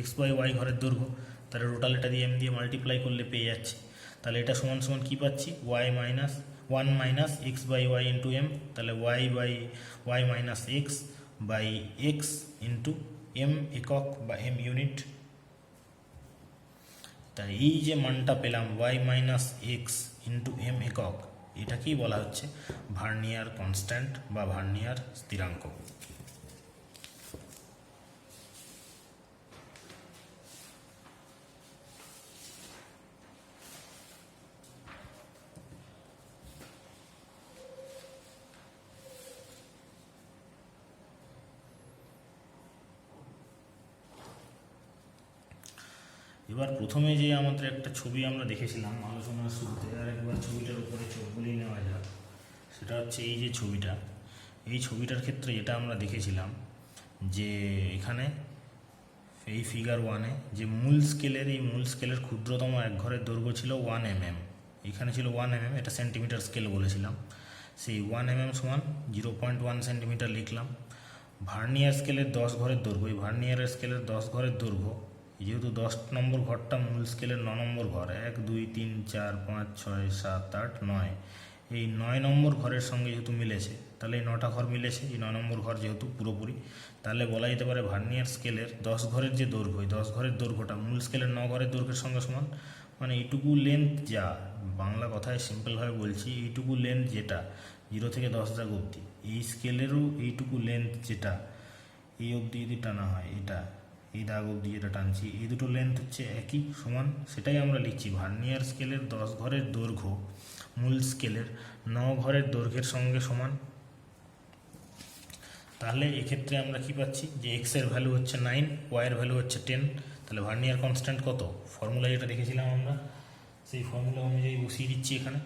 এক্স বাই ওয়াই ঘরের দৈর্ঘ্য, তাহলে টোটাল এটা দিয়ে এম দিয়ে মাল্টিপ্লাই করলে পেয়ে যাচ্ছি। তাহলে এটা সমান সমান কী পাচ্ছি, Y minus 1 minus x by Y into M, তাহলে Y by Y minus x by X into M একক বা এম ইউনিট। তাই এই যে মানটা পেলাম Y minus X into M একক, এটাকেই বলা হচ্ছে ভার্নিয়ার কনস্ট্যান্ট বা ভার্নিয়ার স্থিরাঙ্ক। এবার প্রথমে যে আমাদের একটা ছবি আমরা দেখেছিলাম আলোচনার শুরুতে, আর একবার ছবিটার উপরে চোখ বুলিয়ে নেওয়া যাক। সেটা হচ্ছে এই যে ছবিটা, এই ছবিটার ক্ষেত্রে এটা আমরা দেখেছিলাম যে এখানে এই ফিগার 1-এ যে মূল স্কেলের ক্ষুদ্রতম এক ঘরের দৈর্ঘ্য ছিল 1 mm, এখানে ছিল 1 mm, এটা সেন্টিমিটার স্কেল বলেছিলাম, সেই 1 mm সমান 0.1 সেন্টিমিটার লিখলাম। ভার্নিয়ার স্কেলের 10 ঘরের দৈর্ঘ্য, এই ভার্নিয়ারের স্কেলের 10 ঘরের দৈর্ঘ্য, যেহেতু 10 নম্বর ঘরটা মূল স্কেলের 9 নম্বর ঘর, 1 2 3 4 5 6 7 8 9, এই 9 নম্বর ঘরের সঙ্গে যেহেতু মিলেছে, তাহলে এই 9টা ঘর মিলেছে, এই 9 নম্বর ঘর যেহেতু পুরোপুরি, তাহলে বলা যেতে পারে ভার্নিয়ার স্কেলের 10 ঘরের যে দৈর্ঘ্য, এই 10 ঘরের দৈর্ঘ্যটা মূল স্কেলের 9 ঘরের দৈর্ঘ্যের সঙ্গে সমান। মানে এইটুকু লেন্থ, যা বাংলা কথায় সিম্পলভাবে বলছি, এইটুকু লেন্থ যেটা 0 থেকে 10 দাগ অবধি, এই স্কেলেরও এইটুকু লেন্থ যেটা এই অবধি যদি টানা হয়, এটা এই দাগ অবধি যেটা টানছি, এই দুটো লেন্থ হচ্ছে একই সমান। সেটাই আমরা লিখছি ভার্নিয়ার স্কেলের 10 ঘরের দৈর্ঘ্য মূল স্কেলের 9 ঘরের দৈর্ঘ্যের সঙ্গে সমান। তাহলে এক্ষেত্রে আমরা কি পাচ্ছি যে এক্স এর ভ্যালু হচ্ছে 9, ওয়াইয়ের ভ্যালু হচ্ছে 10। তাহলে ভার্নিয়ার কনস্ট্যান্ট কত, ফর্মুলা যেটা দেখেছিলাম আমরা, সেই ফর্মুলা অনুযায়ী বসিয়ে দিচ্ছি এখানে,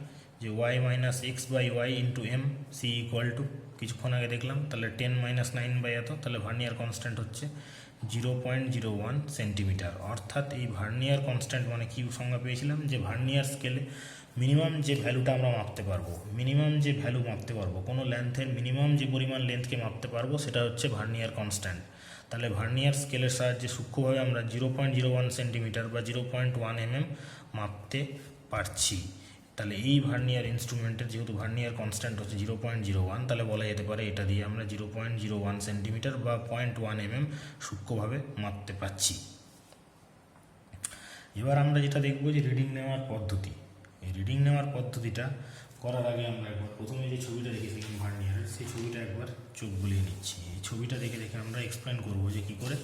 যে y minus x by Y into m c equal to, কিছুক্ষণ আগে দেখলাম, তাহলে 10 মাইনাস 9 বাই এত, তাহলে ভার্নিয়ার কনস্ট্যান্ট হচ্ছে 0.01 সেন্টিমিটার। অর্থাৎ এই ভার্নিয়ার কনস্ট্যান্ট মানে কি সংজ্ঞা পেয়েছিলাম, যে ভার্নিয়ার স্কেলে মিনিমাম যে ভ্যালুটা আমরা মাপতে পারবো, মিনিমাম যে ভ্যালু মাপতে পারবো, কোনো লেন্থের মিনিমাম যে পরিমাণ লেন্থকে মাপতে পারবো, সেটা হচ্ছে ভার্নিয়ার কনস্ট্যান্ট। তাহলে ভার্নিয়ার স্কেলের সাহায্যে সূক্ষ্মভাবে আমরা 0.01 সেন্টিমিটার বা 0.1 মাপতে পারছি। তাহলে এই ভার্নিয়ার ইনস্ট্রুমেন্টের যেহেতু ভার্নিয়ার কনস্ট্যান্ট হচ্ছে 0.01, তাহলে বলা যেতে পারে এটা দিয়ে আমরা 0.01 সেন্টিমিটার বা 0.1 সূক্ষ্মভাবে মাপতে পারছি। এবার আমরা যেটা দেখবো যে রিডিং নেওয়ার পদ্ধতি। এই রিডিং নেওয়ার পদ্ধতিটা করার আগে আমরা একবার প্রথমে যে ছবিটা দেখেছিলাম ভার্নিয়ারের, সেই ছবিটা একবার চোখ বুলিয়ে নিচ্ছি। এই ছবিটা দেখে দেখে আমরা এক্সপ্লেন করবো যে কী করে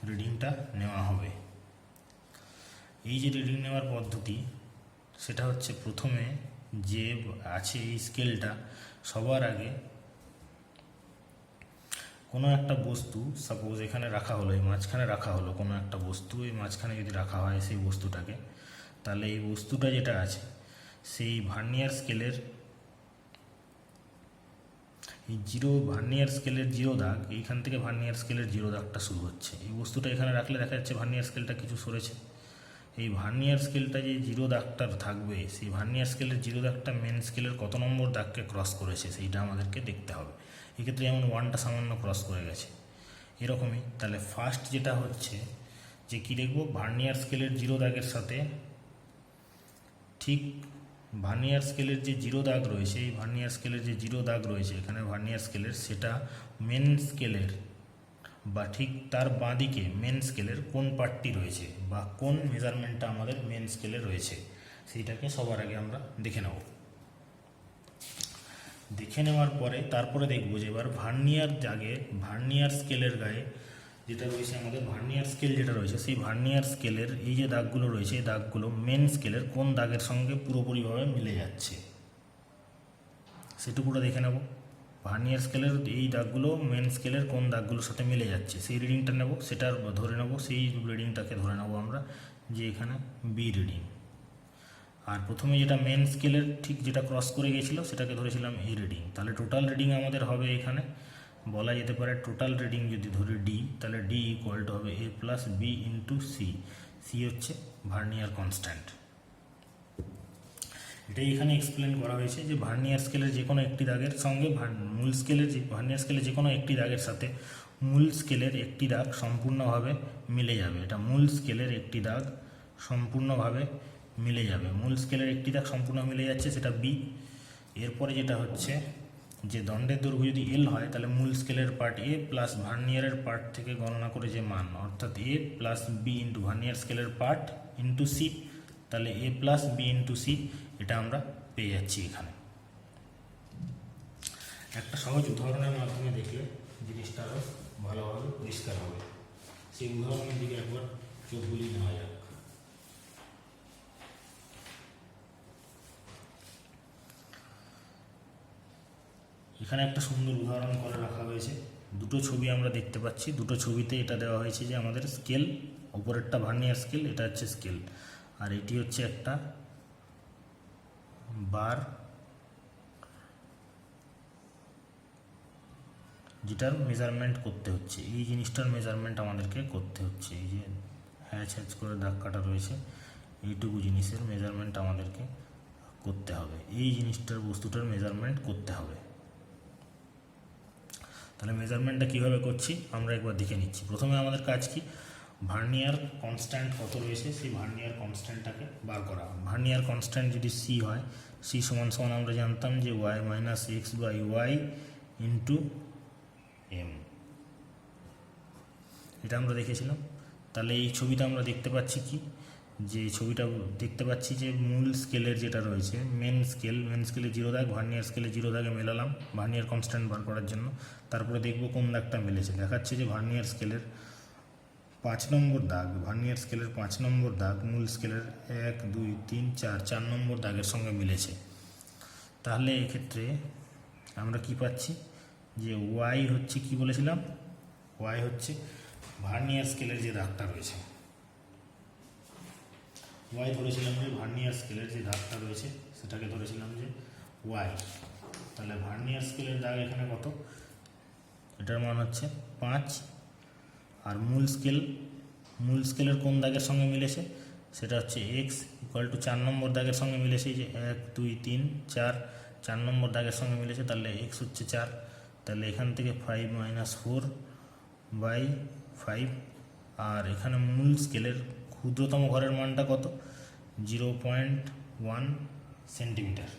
রিডিংটা নেওয়া হবে। এই যে রিডিং নেওয়ার পদ্ধতি, সেটা হচ্ছে প্রথমে যে আছে এই স্কেলটা, সবার আগে কোনো একটা বস্তু সাপোজ এখানে রাখা হলো, এই মাঝখানে রাখা হলো কোনো একটা বস্তু, এই মাঝখানে যদি রাখা হয় সেই বস্তুটাকে, তাহলে এই বস্তুটা যেটা আছে সেই ভার্নিয়ার স্কেলের এই ভার্নিয়ার স্কেলের 0 দাগ, এইখান থেকে ভার্নিয়ার স্কেলের 0 দাগটা শুরু হচ্ছে। এই বস্তুটা এখানে রাখলে দেখা যাচ্ছে ভার্নিয়ার স্কেলটা কিছু সরেছে। এই ভার্নিয়ার স্কেলটা যে 0 দাগটা থাকবে, সেই ভার্নিয়ার স্কেলের 0 দাগটা মেন স্কেলের কত নম্বর দাগকে ক্রস করেছে সেইটা আমাদেরকে দেখতে হবে। এক্ষেত্রে যেমন 1টা সামান্য ক্রস করে গেছে, এরকমই। তাহলে ফার্স্ট যেটা হচ্ছে যে কী দেখব, ভার্নিয়ার স্কেলের 0 দাগের সাথে ঠিক ভার্নিয়ার স্কেলের যে 0 দাগ রয়েছে, এই ভার্নিয়ার স্কেলের যে 0 দাগ রয়েছে এখানে ভার্নিয়ার স্কেলের, সেটা মেন স্কেলের বা ঠিক তার বাঁদিকে মেন স্কেলের কোন পার্টটি রয়েছে বা কোন মেজারমেন্টটা আমাদের মেন স্কেলে রয়েছে, সেইটাকে সবার আগে আমরা দেখে নেব। দেখে নেওয়ার পরে তারপরে দেখব যে এবার ভার্নিয়ার দাগে, ভার্নিয়ার স্কেলের গায়ে যেটা রয়েছে আমাদের ভার্নিয়ার স্কেল যেটা রয়েছে, সেই ভার্নিয়ার স্কেলের এই যে দাগগুলো রয়েছে, এই দাগগুলো মেন স্কেলের কোন দাগের সঙ্গে পুরোপুরিভাবে মিলে যাচ্ছে সেটুকুটা দেখে নেব। ভার্নিয়ার স্কেলের এই দাগগুলো মেন স্কেলের কোন দাগগুলোর সাথে মিলে যাচ্ছে সেই রিডিংটা নেব, সেটার ধরে নেব, সেই রিডিংটাকে ধরে নেব আমরা যে এখানে বি রিডিং। আর প্রথমে যেটা মেন স্কেলের ঠিক যেটা ক্রস করে গিয়েছিলো সেটাকে ধরেছিলাম এ রিডিং। তাহলে টোটাল রিডিং আমাদের হবে এখানে বলা যেতে পারে, টোটাল রিডিং যদি ধরি ডি, তাহলে ডি ইকুয়াল টু হবে A plus B into C. C হচ্ছে ভার্নিয়ার কনস্ট্যান্ট। এটাই এখানে এক্সপ্লেন করা হয়েছে যে ভার্নিয়ার স্কেলের যে কোনো একটি দাগের সঙ্গে মূল স্কেলের যে ভার্নিয়ার স্কেলের যে কোনো একটি দাগের সাথে মূল স্কেলের একটি দাগ সম্পূর্ণভাবে মিলে যাবে। এটা মূল স্কেলের একটি দাগ সম্পূর্ণভাবে মিলে যাবে, মূল স্কেলের একটি দাগ সম্পূর্ণ মিলে যাচ্ছে, সেটা বি। এরপরে যেটা হচ্ছে যে দণ্ডের দৈর্ঘ্য যদি এল হয়, তাহলে মূল স্কেলের পার্ট এ প্লাস ভার্নিয়ারের পার্ট থেকে গণনা করে যে মান, অর্থাৎ এ প্লাস বি ইন্টু ভার্নিয়ার স্কেলের পার্ট ইন্টু সি, তাহলে এ প্লাস বি ইন্টু সি এটা আমরা পেয়ে যাচ্ছি এখানে। একটা সহজ উদাহরণের মাধ্যমে দেখলে জিনিসটা আরও ভালোভাবে পরিষ্কার হবে। সেই উদাহরণের দিকে একবার চোখ বুলিয়ে নেওয়া যাক। এখানে একটা সুন্দর উদাহরণ করে রাখা হয়েছে, দুটো ছবি আমরা দেখতে পাচ্ছি। দুটো ছবিতে এটা দেওয়া হয়েছে যে আমাদের স্কেল, ওপরেরটা ভার্নিয়ার স্কেল, এটা হচ্ছে স্কেল, আর এটি হচ্ছে একটা বার যেটার মেজারমেন্ট করতে হচ্ছে। এই জিনিসটার মেজারমেন্ট আমাদেরকে করতে হচ্ছে। এই যে হ্যাচ হ্যাচ করে দাগ কাটা রয়েছে, এইটুকু জিনিসের মেজারমেন্ট আমাদেরকে করতে হবে, এই জিনিসটার বস্তুটার মেজারমেন্ট করতে হবে। তাহলে মেজারমেন্টটা কীভাবে করছি আমরা একবার দেখে নিচ্ছি। প্রথমে আমাদের কাজ কি, ভার্নিয়ার কনস্ট্যান্ট কত রয়েছে সেই ভার্নিয়ার কনস্ট্যান্টটাকে বার করা। ভার্নিয়ার কনস্ট্যান্ট যদি সি হয়, সি সমান সমান আমরা জানতাম যে y minus x by Y into m, এটা আমরা দেখেছিলাম। তাহলে এই ছবিটা আমরা দেখতে পাচ্ছি কি, যে ছবিটা দেখতে পাচ্ছি যে মূল স্কেলের যেটা রয়েছে মেন স্কেলে 0 দাগ, ভার্নিয়ার স্কেলে 0 দাগে মেলালাম ভার্নিয়ার কনস্ট্যান্ট বার করার জন্য। তারপরে দেখব কোন দাগটা মিলেছে, দেখাচ্ছে যে ভার্নিয়ার স্কেলের 5 নম্বর দাগ, ভার্নিয়ার স্কেলের 5 নম্বর দাগ মূল স্কেলের 1 2 3 4 নম্বর দাগের সঙ্গে মিলেছে। তাহলে এক্ষেত্রে আমরা কি পাচ্ছি যে ওয়াই হচ্ছে কি বলেছিলাম, ওয়াই হচ্ছে ভার্নিয়ার স্কেলের যে দাগটা রয়েছে, ওয়াই ধরেছিলাম যে ভার্নিয়ার স্কেলের যে দাগটা রয়েছে সেটাকে ধরেছিলাম যে ওয়াই। তাহলে ভার্নিয়ার স্কেলের দাগ এখানে কত, এটার মান হচ্ছে 5। আর মূল স্কেলের কোন দাগের সঙ্গে মিলেছে সেটা হচ্ছে এক্স ইকুয়াল টু 4 নম্বর দাগের সঙ্গে মিলেছে, যে 1 2 3 4 নম্বর দাগের সঙ্গে মিলেছে। তাহলে এক্স হচ্ছে 4, তাহলে এখান থেকে 5 মাইনাস 4 বাই 5। আর এখানে মূল স্কেলের ক্ষুদ্রতম ঘরের মানটা কত, 0.1 সেন্টিমিটার।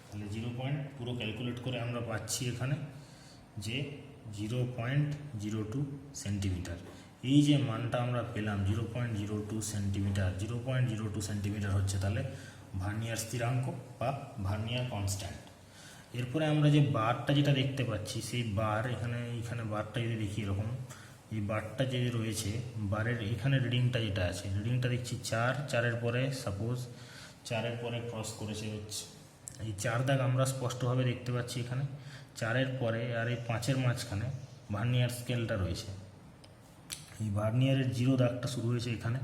তাহলে 0. পুরো ক্যালকুলেট করে আমরা পাচ্ছি এখানে যে 0.02 সেন্টিমিটার। এই যে মানটা আমরা পেলাম 0.02 সেন্টিমিটার, 0.02 সেন্টিমিটার হচ্ছে তাহলে ভার্নিয়ার স্থিরাঙ্ক বা ভার্নিয়ার কনস্ট্যান্ট। এরপরে আমরা যে বারটা যেটা দেখতে পাচ্ছি সেই বার, এখানে বারটা যদি দেখি এরকম, এই বারটা যে রয়েছে বারের এখানে রিডিংটা যেটা আছে, রিডিংটা দেখছি 4 পরে সাপোজ 4 পরে ক্রস করেছে হচ্ছে এই 4 দাগ আমরা স্পষ্টভাবে দেখতে পাচ্ছি এখানে 4 পরে, আর এই 5 মাঝখানে ভার্নিয়ার স্কেলটা রয়েছে। এই ভার্নিয়ারের 0 দাগটা শুরু হয়েছে এখানে,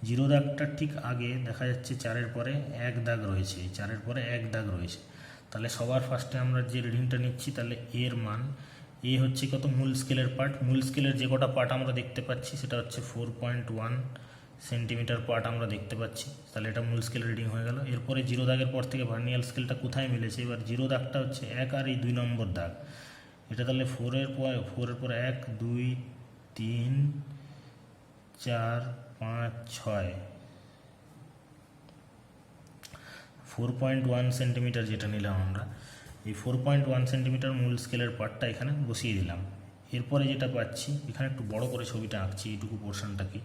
0 দাগটার ঠিক আগে দেখা যাচ্ছে 4 পরে 1 দাগ রয়েছে, 4 পরে 1 দাগ রয়েছে। তাহলে সবার ফার্স্টে আমরা যে রিডিংটা নিচ্ছি, তাহলে এর মান, এ হচ্ছে কত মূল স্কেলের পার্ট, মূল স্কেলের যে কটা পার্ট আমরা দেখতে পাচ্ছি সেটা হচ্ছে 4.1 সেন্টিমিটার পার্ট আমরা দেখতে পাচ্ছি। তাহলে এটা মূল স্কেলের রিডিং হয়ে গেল। এরপরে 0 দাগের পর থেকে ভার্নিয়ার স্কেলটা কোথায় মিলেছে, এবার 0 দাগটা হচ্ছে 1 আর এই 2 নম্বর দাগ, এটা তাহলে 4 পর 1 2 3 4 5 6 4.1 সেন্টিমিটার যেটা নিলাম আমরা, এই 4.1 সেন্টিমিটার মূল স্কেলের পার্টটা এখানে বসিয়ে দিলাম। এরপরে যেটা পাচ্ছি, এখানে একটু বড় করে ছবিটা আঁকছি, এইটুকু পোর্শনটাকে,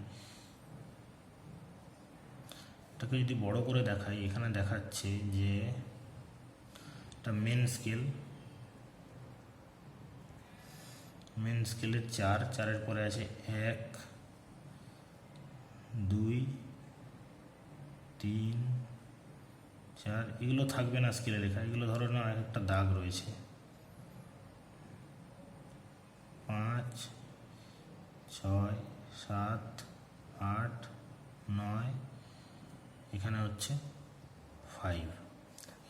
এটাকে যদি বড় করে দেখাই, এখানে দেখাচ্ছে যে এটা মেন স্কেলের 4 পরে আছে 1 2 3 4, এগুলো থাকবে না স্কেলে লেখা, এগুলো ধরো না একটা দাগ রয়েছে 5 6 7 8 9, এখানে হচ্ছে 5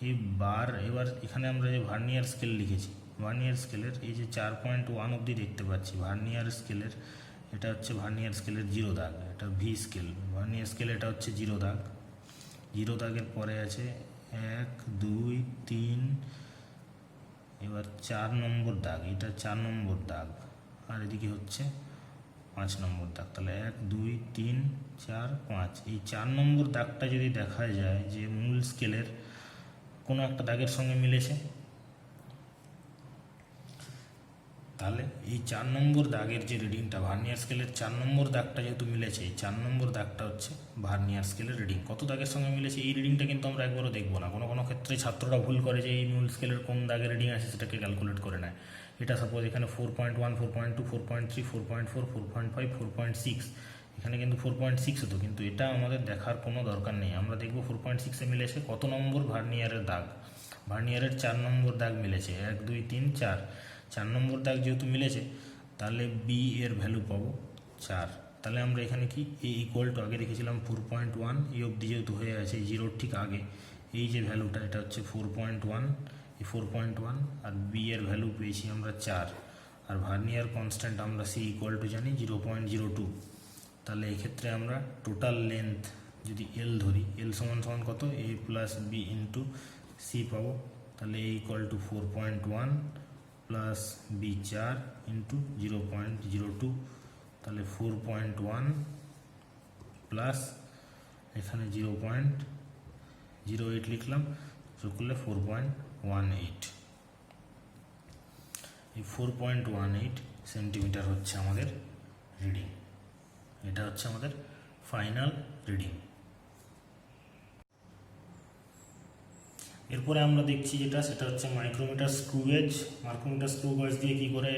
এই বার। এবার এখানে আমরা যে ভার্নিয়ার স্কেল লিখেছি, ভার্নিয়ার স্কেলের এই যে 4.1 অবধি দেখতে পাচ্ছি ভার্নিয়ার স্কেলের, এটা হচ্ছে ভার্নিয়ার স্কেলের 0 দাগ, এটা ভি স্কেল, ভার্নিয়ার স্কেল এটা হচ্ছে 0 দাগ। 0 দাগের পরে আছে 1 2 3, এবার 4 নম্বর দাগ, এটা 4 নম্বর দাগ, আর এদিকে হচ্ছে 5 নম্বর দাগ। তাহলে 1 2 3 4 5, এই 4 নম্বর দাগটা যদি দেখা যায় যে মূল স্কেলের কোনো একটা দাগের সঙ্গে মিলেছে, তাহলে এই 4 নম্বর দাগের যে রিডিংটা, ভার্নিয়ার স্কেলের 4 নম্বর দাগটা যেহেতু মিলেছে, এই 4 নম্বর দাগটা হচ্ছে ভার্নিয়ার স্কেলের রিডিং। কত দাগের সঙ্গে মিলেছে এই রিডিংটা কিন্তু আমরা একবারও দেখবো না, কোনো ক্ষেত্রে ছাত্ররা ভুল করে যে এই মূল স্কেলের কোন দাগের রিডিং আছে সেটাকে ক্যালকুলেট করে নেয়। এটা সাপোজ এখানে 4.1 4.2 4.3 4.4 4.5 4.6, এখানে কিন্তু 4.6 হতো, কিন্তু এটা আমাদের দেখার কোনো দরকার নেই। আমরা দেখব 4.6-এ মিলেছে কত নম্বর ভার্নিয়ারের দাগ, ভার্নিয়ারের 4 নম্বর দাগ মিলেছে, 1 2 3 4 নম্বর দাগ যেহেতু মিলেছে, তাহলে বি এর ভ্যালু পাবো 4। তাহলে আমরা এখানে কি এ ইকুয়াল টু, আগে দেখেছিলাম 4.1, এই অবধি যেহেতু হয়ে আছে এই 0 ঠিক আগে, এই যে ভ্যালুটা এটা হচ্ছে 4.1, এই 4.1, আর বি এর ভ্যালু পেয়েছি আমরা 4, আর ভার্নিয়ার কনস্ট্যান্ট আমরা সি ইকুয়াল টু জানি 0.02। তাহলে এক্ষেত্রে আমরা টোটাল লেন্থ যদি এল ধরি, এল সমান সমান কত, A plus B into C পাবো। তাহলে A equal to 4.1 plus B 4 into 0.02, তাহলে 4.1 প্লাস এখানে 0.08 লিখলাম, যোগ করলে 4.18। এই 4.18 সেন্টিমিটার হচ্ছে আমাদের রিডিং। এটা হচ্ছে আমাদের ফাইনাল রিডিং। এরপরে আমরা দেখছি যেটা, সেটা হচ্ছে micrometer screw gauge. Micrometer screw gauge দিয়ে কী করে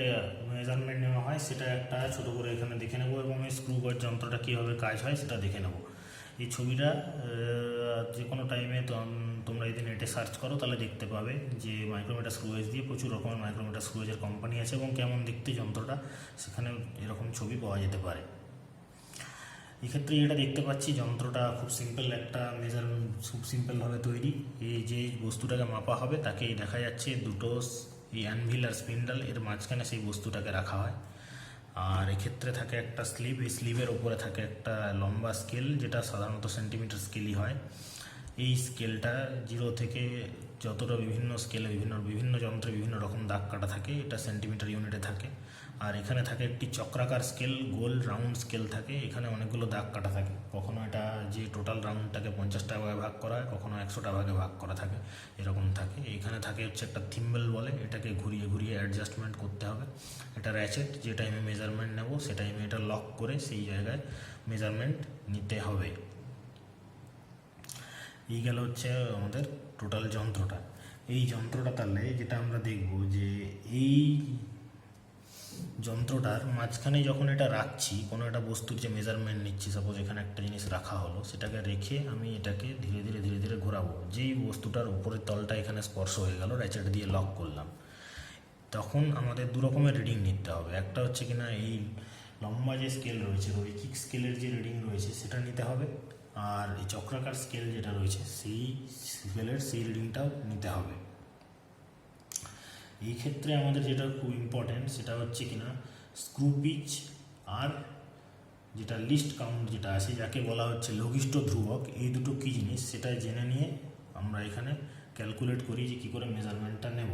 মেজারমেন্ট নেওয়া হয় সেটা একটা ছোটো করে এখানে দেখে নেব, এবং এই স্ক্রু গেজ যন্ত্রটা কীভাবে কাজ হয় সেটা দেখে নেব। এই ছবিটা যে কোনো টাইমে তোমরা যদি নেটে সার্চ করো তাহলে দেখতে পাবে যে মাইক্রোমিটার স্ক্রু গেজ দিয়ে প্রচুর রকমের মাইক্রোমিটার স্ক্রু গেজের কোম্পানি আছে, এবং কেমন দেখতে যন্ত্রটা সেখানে এরকম ছবি পাওয়া যেতে পারে। এক্ষেত্রে যেটা দেখতে পাচ্ছি, যন্ত্রটা খুব সিম্পল একটা খুব সিম্পলভাবে তৈরি। এই যে বস্তুটাকে মাপা হবে তাকেই দেখা যাচ্ছে দুটো এই অ্যানভিল আর স্পিন্ডাল এর মাঝখানে সেই বস্তুটাকে রাখা হয়। আর এক্ষেত্রে থাকে একটা স্লিভ, এই স্লিভের ওপরে থাকে একটা লম্বা স্কেল, যেটা সাধারণত সেন্টিমিটার স্কেলই হয়। এই স্কেলটা 0 থেকে যতটা বিভিন্ন স্কেলে বিভিন্ন যন্ত্রে বিভিন্ন রকম দাগ কাটা থাকে, এটা সেন্টিমিটার ইউনিটে থাকে। আর এখানে থাকে একটি চক্রাকার স্কেল, গোল রাউন্ড স্কেল থাকে, এখানে অনেকগুলো দাগ কাটা থাকে। কখনো এটা যে টোটাল রাউন্ডটাকে 50টা ভাগে ভাগ করা হয়, কখনো 100টা ভাগে ভাগ করা থাকে, এরকম থাকে। এইখানে থাকে হচ্ছে একটা থিম্বল বলে, এটাকে ঘুরিয়ে ঘুরিয়ে অ্যাডজাস্টমেন্ট করতে হবে। এটা র্যাচেট, যে টাইমে মেজারমেন্ট নেব সে টাইমে এটা লক করে সেই জায়গায় মেজারমেন্ট নিতে হবে। এই গেল হচ্ছে আমাদের টোটাল যন্ত্রটা। এই যন্ত্রটা তাহলে যেটা আমরা দেখব যে এই যন্ত্রটার মাঝখানে যখন এটা রাখছি, কোনো একটা বস্তুর যে মেজারমেন্ট নিচ্ছি, সাপোজ এখানে একটা জিনিস রাখা হলো, সেটাকে রেখে আমি এটাকে ধীরে ধীরে ধীরে ধীরে ঘোরাবো। যেই বস্তুটার উপরের তলটা এখানে স্পর্শ হয়ে গেল, র্যাচেট দিয়ে লক করলাম, তখন আমাদের দু রকমের রিডিং নিতে হবে। একটা হচ্ছে কিনা এই লম্বা যে স্কেল রয়েছে, রৈখিক স্কেলের যে রিডিং রয়েছে সেটা নিতে হবে, আর এই চক্রাকার স্কেল যেটা রয়েছে সেই স্কেলের সেই রিডিংটাও নিতে হবে। এই ক্ষেত্রে আমাদের যেটা খুব ইম্পর্ট্যান্ট সেটা হচ্ছে কিনা স্ক্রু পিচ আর যেটা লিস্ট কাউন্ট যেটা আছে, যাকে বলা হচ্ছে লঘিষ্ঠ ধ্রুবক, এই দুটো কী জিনিস সেটা জেনে নিয়ে আমরা এখানে ক্যালকুলেট করি যে কী করে মেজারমেন্টটা নেব।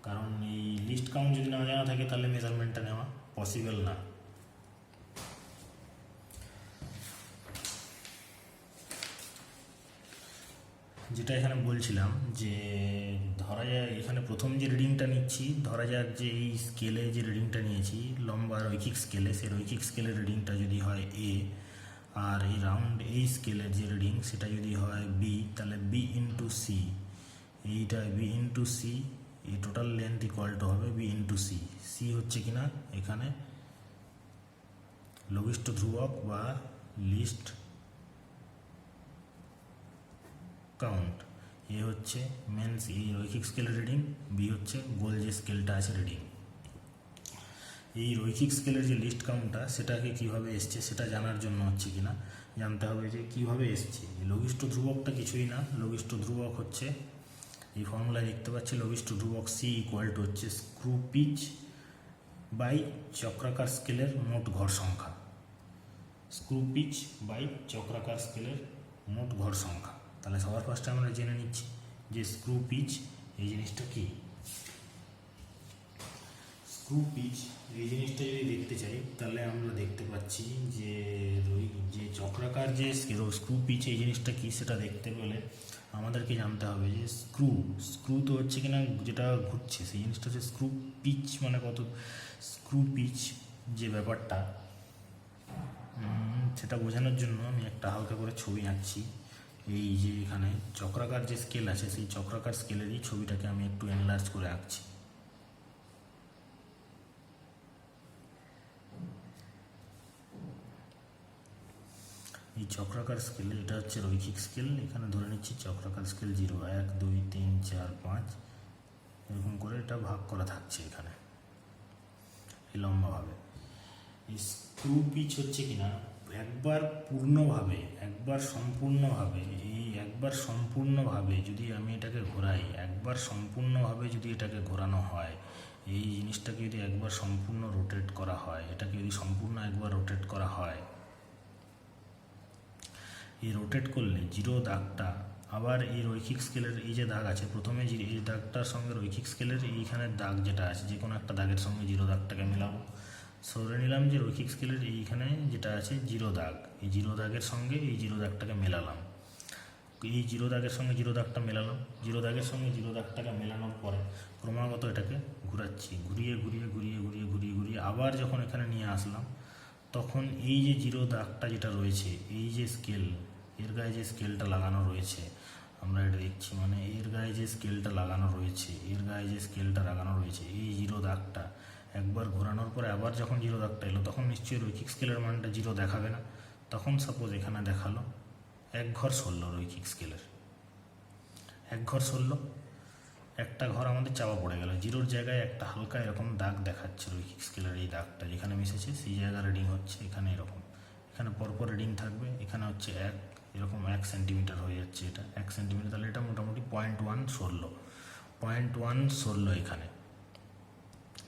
কারণ এই লিস্ট কাউন্ট যদি না জানা থাকে তাহলে মেজারমেন্টটা নেওয়া পসিবল না। যেটা এখানে বলছিলাম যে ধরা যায় এখানে প্রথম যে রিডিংটা নিচ্ছি, ধরা যাক যে এই স্কেলে যে রিডিংটা নিয়েছি লম্বা রৈখিক স্কেলে, সেই রৈখিক স্কেলের রিডিংটা যদি হয় এ, আর এই রাউন্ড এই স্কেলের যে রিডিং সেটা যদি হয় বি, তাহলে বি ইন্টু সি, এইটা বি ইন্টু সি, এই টোটাল লেন্থ ইকুয়াল টু হবে বি ইন্টু সি। সি হচ্ছে কিনা এখানে লঘিষ্ঠ ধ্রুবক বা লিস্ট কাউন্ট, এ হচ্ছে মেন্স এই রৈখিক স্কেলের রিডিং, বি হচ্ছে গোল যে স্কেলটা আছে রিডিং। এই রৈখিক স্কেলের যে লিস্ট কাউন্টটা সেটাকে কীভাবে এসছে সেটা জানার জন্য হচ্ছে কিনা জানতে হবে যে কীভাবে এসছে। লঘিষ্ঠ ধ্রুবকটা কিছুই না, লঘিষ্ঠ ধ্রুবক হচ্ছে এই ফর্মুলায় দেখতে পাচ্ছি, লঘিষ্ঠ ধ্রুবক সি ইকুয়াল টু হচ্ছে স্ক্রু পিচ বাই চক্রাকার স্কেলের মোট ঘর সংখ্যা। স্ক্রু পিচ বাই চক্রাকার স্কেলের মোট ঘর সংখ্যা। তাহলে সবার ফার্স্টে আমরা জেনে নিচ্ছি যে স্ক্রু পিচ এই জিনিসটা কি। স্ক্রু পিচ এই জিনিসটা যদি দেখতে চাই তাহলে আমরা দেখতে পাচ্ছি যে যে চক্রাকার যে স্ক্রু পিচ এই জিনিসটা কি সেটা দেখতে পেলে আমাদেরকে জানতে হবে যে স্ক্রু তো হচ্ছে কিনা যেটা ঘুরছে সেই জিনিসটা হচ্ছে স্ক্রু পিচ মানে কত। স্ক্রু পিচ যে ব্যাপারটা সেটা বোঝানোর জন্য আমি একটা হালকা করে ছবি আঁকছি। এই যে এখানে চক্রাকার যে স্কেল আছে সেই চক্রাকার স্কেলেরই ছবিটাকে আমি একটু এনলার্জ করে আঁকছি। এই চক্রাকার স্কেল, এটা হচ্ছে রৈখিক স্কেল, এখানে ধরে নিচ্ছি চক্রাকার স্কেল 0, 1, 2, 3, 4, 5 এরকম করে এটা ভাগ করা থাকছে এখানে এই লম্বাভাবে। এই স্ক্রু পিচ হচ্ছে কিনা একবার সম্পূর্ণভাবে যদি আমি এটাকে ঘোরাই, একবার সম্পূর্ণভাবে যদি এটাকে ঘোরানো হয়, এই জিনিসটাকে যদি একবার সম্পূর্ণ রোটেট করা হয়, এটাকে যদি সম্পূর্ণ একবার রোটেট করা হয়, এই রোটেট করলে 0 দাগটা আবার এই রৈখিক স্কেলের এই যে দাগ আছে প্রথমে এই দাগটার সঙ্গে রৈখিক স্কেলের এইখানের দাগ যেটা আছে যে কোনো একটা দাগের সঙ্গে 0 দাগটাকে মেলাবো, ধরে নিলাম যে রৈখিক স্কেলের এইখানে যেটা আছে জিরো দাগ, এই জিরো দাগের সঙ্গে এই জিরো দাগটাকে মেলালাম, এই জিরো দাগের সঙ্গে জিরো দাগটা মেলালাম, জিরো দাগের সঙ্গে জিরো দাগটাকে মেলানোর পরে ক্রমাগত এটাকে ঘুরাচ্ছি, ঘুরিয়ে ঘুরিয়ে ঘুরিয়ে ঘুরিয়ে ঘুরিয়ে ঘুরিয়ে আবার যখন এখানে নিয়ে আসলাম, তখন এই যে জিরো দাগটা যেটা রয়েছে, এই যে স্কেল, এর গায়ে যে স্কেলটা লাগানো রয়েছে, আমরা এটা দেখছি, মানে এর গায়ে যে স্কেলটা লাগানো রয়েছে, এর গায়ে যে স্কেলটা লাগানো রয়েছে, এই জিরো দাগটা একবার ঘোরানোর পরে আবার যখন জিরো দাগটা এলো, তখন নিশ্চয়ই রৈখিক স্কেলের মানটা জিরো দেখাবে না। তখন সাপোজ এখানে দেখালো 1 ঘর সরল রৈখিক স্কেলের, 1 ঘর সরল, একটা ঘর আমাদের চাপা পড়ে গেল, জিরোর জায়গায় একটা হালকা এরকম দাগ দেখাচ্ছে রৈখিক স্কেলের এই দাগটা যেখানে মিশেছে সেই জায়গায় রিডিং হচ্ছে, এখানে এরকম, এখানে পরপর রিডিং থাকবে, এখানে হচ্ছে এরকম 1 সেন্টিমিটার হয়ে যাচ্ছে, এটা 1 সেন্টিমিটার, তাহলে এটা মোটামুটি 0.1 সরল, 0.1 সরল এখানে,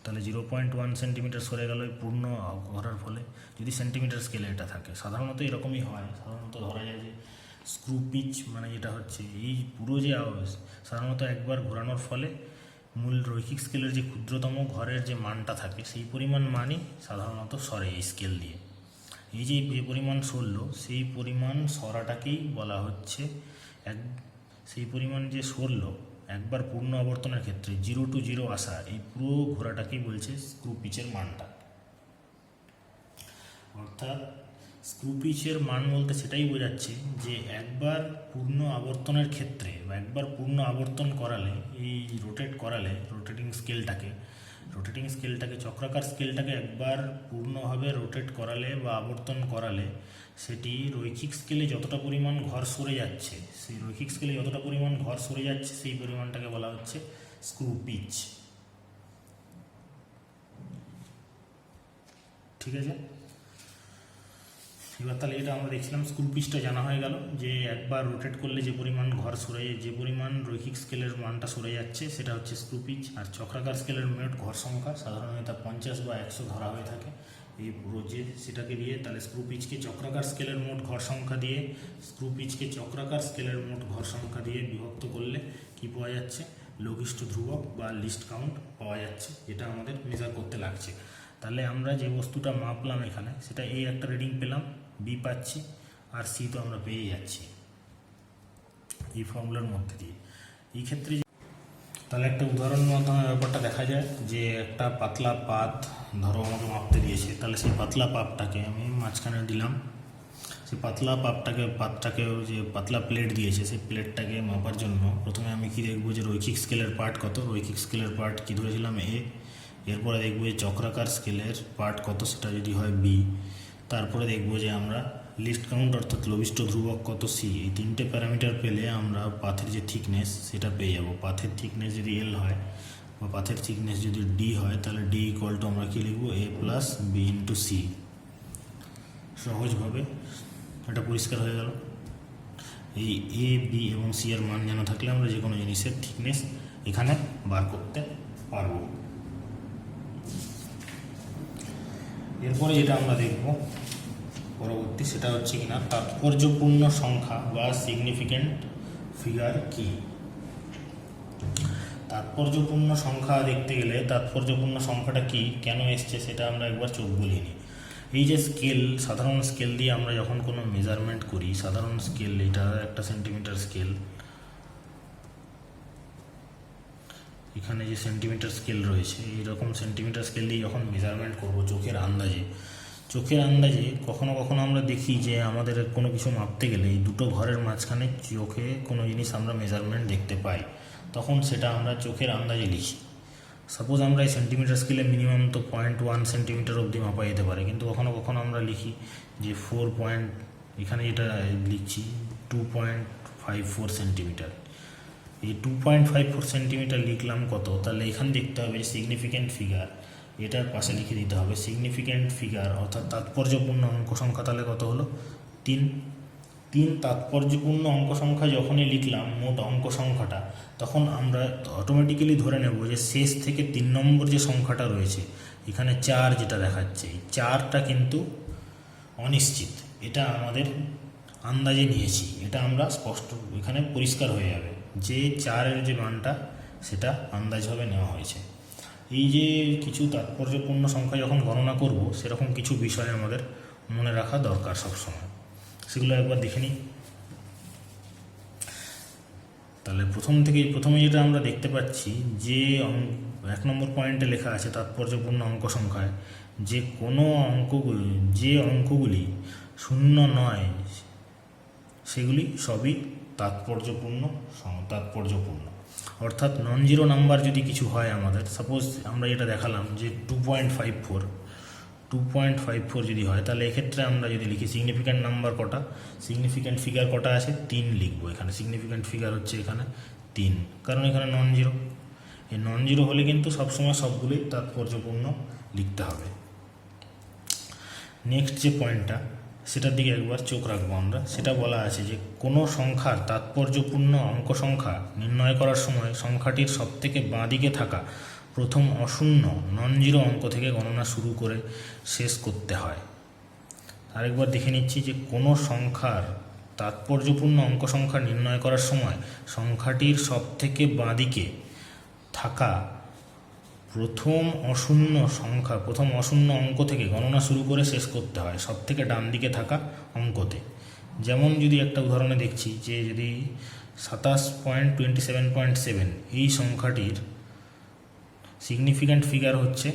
তাহলে 0.1 সেন্টিমিটার সরে গেল এই পূর্ণ ঘোরার ফলে। যদি সেন্টিমিটার স্কেলে এটা থাকে, সাধারণত এরকমই হয়, সাধারণত ধরা যায় যে স্ক্রু পিচ মানে যেটা হচ্ছে এই পুরো যে সাধারণত একবার ঘোরানোর ফলে মূল রৈখিক স্কেলের যে ক্ষুদ্রতম ঘরের যে মানটা থাকে সেই পরিমাণ মানই সাধারণত সরে এই স্কেল দিয়ে। এই যে পরিমাণ সরলো সেই পরিমাণ সরাটাকেই বলা হচ্ছে সেই পরিমাণ যে সরলো একবার পূর্ণ আবর্তনের ক্ষেত্রে 0 to 0 আসা, এই পুরো ঘোরাটাকেই বলছে স্ক্রু পিচের মানটা। অর্থাৎ স্ক্রু পিচের মান বলতে সেটাই বোঝাচ্ছে যে একবার পূর্ণ আবর্তনের ক্ষেত্রে বা একবার পূর্ণ আবর্তন করালে, এই রোটেট করালে রোটেটিং স্কেলটাকে চক্রাকার স্কেলটাকে একবার পূর্ণভাবে রোটেট করালে বা আবর্তন করালে সেটি রৈখিক স্কেলে যতটা পরিমাণ ঘর সরে যাচ্ছে, সেই রৈখিক স্কেলে যতটা পরিমাণ ঘর সরে যাচ্ছে সেই পরিমাণটাকে বলা হচ্ছে স্ক্রু পিচ। ঠিক আছে, এবার তাহলে এটা আমরা দেখছিলাম স্ক্রু পিচটা জানা হয়ে গেল যে একবার রোটেট করলে যে পরিমাণ ঘর সরে, যে পরিমাণ রৈখিক স্কেলের মানটা সরে যাচ্ছে সেটা হচ্ছে স্ক্রু পিচ। আর চক্রাকার স্কেলের মোট ঘর সংখ্যা সাধারণত 50 বা 100 ধরা হয়ে থাকে, এই পুরো যে সেটাকে দিয়ে, তাহলে স্ক্রু পিচকে চক্রাকার স্কেলের মোট ঘর সংখ্যা দিয়ে, স্ক্রু পিচকে চক্রাকার স্কেলের মোট ঘর সংখ্যা দিয়ে বিভক্ত করলে কি পাওয়া যাচ্ছে, লঘিষ্ঠ ধ্রুবক বা লিস্ট কাউন্ট পাওয়া যাচ্ছে, যেটা আমাদের মেজার করতে লাগছে। তাহলে আমরা যে বস্তুটা মাপলাম এখানে সেটা এই একটা রিডিং পেলাম, বি পাচ্ছি, আর সি তো আমরা পেয়ে যাচ্ছি এই ফর্মুলার মধ্যে দিয়ে। এই ক্ষেত্রে তাহলে একটা উদাহরণের মাধ্যমে ব্যাপারটা দেখা যায় যে একটা পাতলা পাত ধরো আমাকে মাপতে দিয়েছে, তাহলে সেই পাতলা পাতটাকে আমি মাঝখানে দিলাম, সেই পাতলা পাতটাকে যে পাতলা প্লেট দিয়েছে সেই প্লেটটাকে মাপার জন্য প্রথমে আমি কি দেখবো যে রৈখিক স্কেলের পার্ট কত, রৈখিক স্কেলের পার্ট কি ধরেছিলাম এরপরে দেখবো যে চক্রাকার স্কেলের পার্ট কত, সেটা যদি হয় বি, তারপরে দেখবো যে আমরা লিস্ট কাউন্ট অর্থাৎ লঘিষ্ঠ ধ্রুবক কত সি, এই 3টে প্যারামিটার পেলে আমরা পাথের যে থিকনেস সেটা পেয়ে যাব। পাথের থিকনেস যদি এল হয় বা পাথের থিকনেস যদি ডি হয়, তাহলে ডি ইকুয়াল টু আমরা কী লিখবো, এ প্লাস বি ইন্টু সি। সহজভাবে এটা পরিষ্কার হয়ে গেল। এই এ বি এবং সি এর মান জানা থাকলে আমরা যে কোনো জিনিসের থিকনেস এখানে বার করতে পারবো। এরপরে যেটা আমরা দেখব পরবর্তী, সেটা হচ্ছে কিনা তাৎপর্যপূর্ণ সংখ্যা বা সিগনিফিক্যান্ট ফিগার কি। তাৎপর্যপূর্ণ সংখ্যা দেখতে গেলে তাৎপর্যপূর্ণ সংখ্যাটা কি, কেন এসছে সেটা আমরা একবার চোখ বুলিয়ে। এই যে স্কেল, সাধারণ স্কেল দিয়ে আমরা যখন কোনো মেজারমেন্ট করি, সাধারণ স্কেল, এটা একটা সেন্টিমিটার স্কেল, এখানে যে সেন্টিমিটার স্কেল রয়েছে এইরকম সেন্টিমিটার স্কেল দিয়ে যখন মেজারমেন্ট করব চোখের আন্দাজে কখনো কখনো আমরা দেখি যে আমাদের কোনো কিছু মাপতে গেলে এই দুটো ঘরের মাঝখানে চোখে কোনো জিনিস আমরা মেজারমেন্ট দেখতে পাই, তখন সেটা আমরা চোখের আন্দাজে লিখি। সাপোজ আমরা এই সেন্টিমিটার স্কেলে মিনিমাম তো 0.1 সেন্টিমিটার অবধি মাপা যেতে পারে, কিন্তু কখনো কখনো আমরা লিখি যে এখানে যেটা লিখছি 2.54 সেন্টিমিটার। এই 2.54 সেন্টিমিটার লিখলাম কত, তাহলে এখানে দেখতে হবে সিগনিফিক্যান্ট ফিগার, এটার পাশে লিখে দিতে হবে সিগনিফিক্যান্ট ফিগার অর্থাৎ তাৎপর্যপূর্ণ অঙ্ক সংখ্যা। তাহলে কত হলো, 3 তাৎপর্যপূর্ণ অঙ্ক সংখ্যা যখনই লিখলাম মোট অঙ্ক সংখ্যাটা, তখন আমরা অটোমেটিক্যালি ধরে নেব যে শেষ থেকে 3 নম্বর যে সংখ্যাটা রয়েছে এখানে 4 যেটা দেখাচ্ছে, এই 4টা কিন্তু অনিশ্চিত, এটা আমাদের আন্দাজে নিয়েছি, এটা আমরা স্পষ্ট এখানে পরিষ্কার হয়ে যাবে যে 4-এর যে মানটা সেটা আন্দাজভাবে নেওয়া হয়েছে। এই যে কিছু তাৎপর্যপূর্ণ সংখ্যা যখন গণনা করব সেরকম কিছু বিষয় আমাদের মনে রাখা দরকার সবসময়, সেগুলো একবার দেখে নিই। তাহলে প্রথমে যেটা আমরা দেখতে পাচ্ছি যে 1 নম্বর পয়েন্টে লেখা আছে তাৎপর্যপূর্ণ অঙ্ক সংখ্যায় যে কোনো অঙ্কগুলি শূন্য নয় সেগুলি সবই তাৎপর্যপূর্ণ। অর্থাৎ নন জিরো নাম্বার যদি কিছু হয় আমাদের, সাপোজ আমরা এটা দেখালাম যে 2.54 যদি হয়, তাহলে এক্ষেত্রে আমরা যদি লিখি সিগনিফিক্যান্ট নাম্বার কটা, সিগনিফিক্যান্ট ফিগার কটা আছে 3 লিখবো। এখানে সিগনিফিক্যান্ট ফিগার হচ্ছে এখানে 3, কারণ এখানে নন জিরো। এই নন জিরো হলে কিন্তু সবসময় সবগুলোই তাৎপর্যপূর্ণ লিখতে হবে। নেক্সট যে পয়েন্টটা, সেটার দিকে একবার চোখ রাখবো আমরা। সেটা বলা আছে যে কোনো সংখ্যার তাৎপর্যপূর্ণ অঙ্ক সংখ্যা নির্ণয় করার সময় সংখ্যাটির সবথেকে বাঁ দিকে থাকা প্রথম অশূন্য নন জিরো অঙ্ক থেকে গণনা শুরু করে শেষ করতে হয়। আরেকবার দেখে নিচ্ছি যে কোনো সংখ্যার তাৎপর্যপূর্ণ অঙ্ক সংখ্যা নির্ণয় করার সময় সংখ্যাটির সবথেকে বাঁ দিকে থাকা প্রথম অশূন্য অঙ্ক থেকে গণনা শুরু করে শেষ করতে হয় সব থেকে ডান দিকে থাকা অঙ্কতে। যেমন যদি একটা উদাহরণে দেখছি যে যদি 27.27.7 এই সংখ্যাটির সিগনিফিক্যান্ট ফিগার হচ্ছে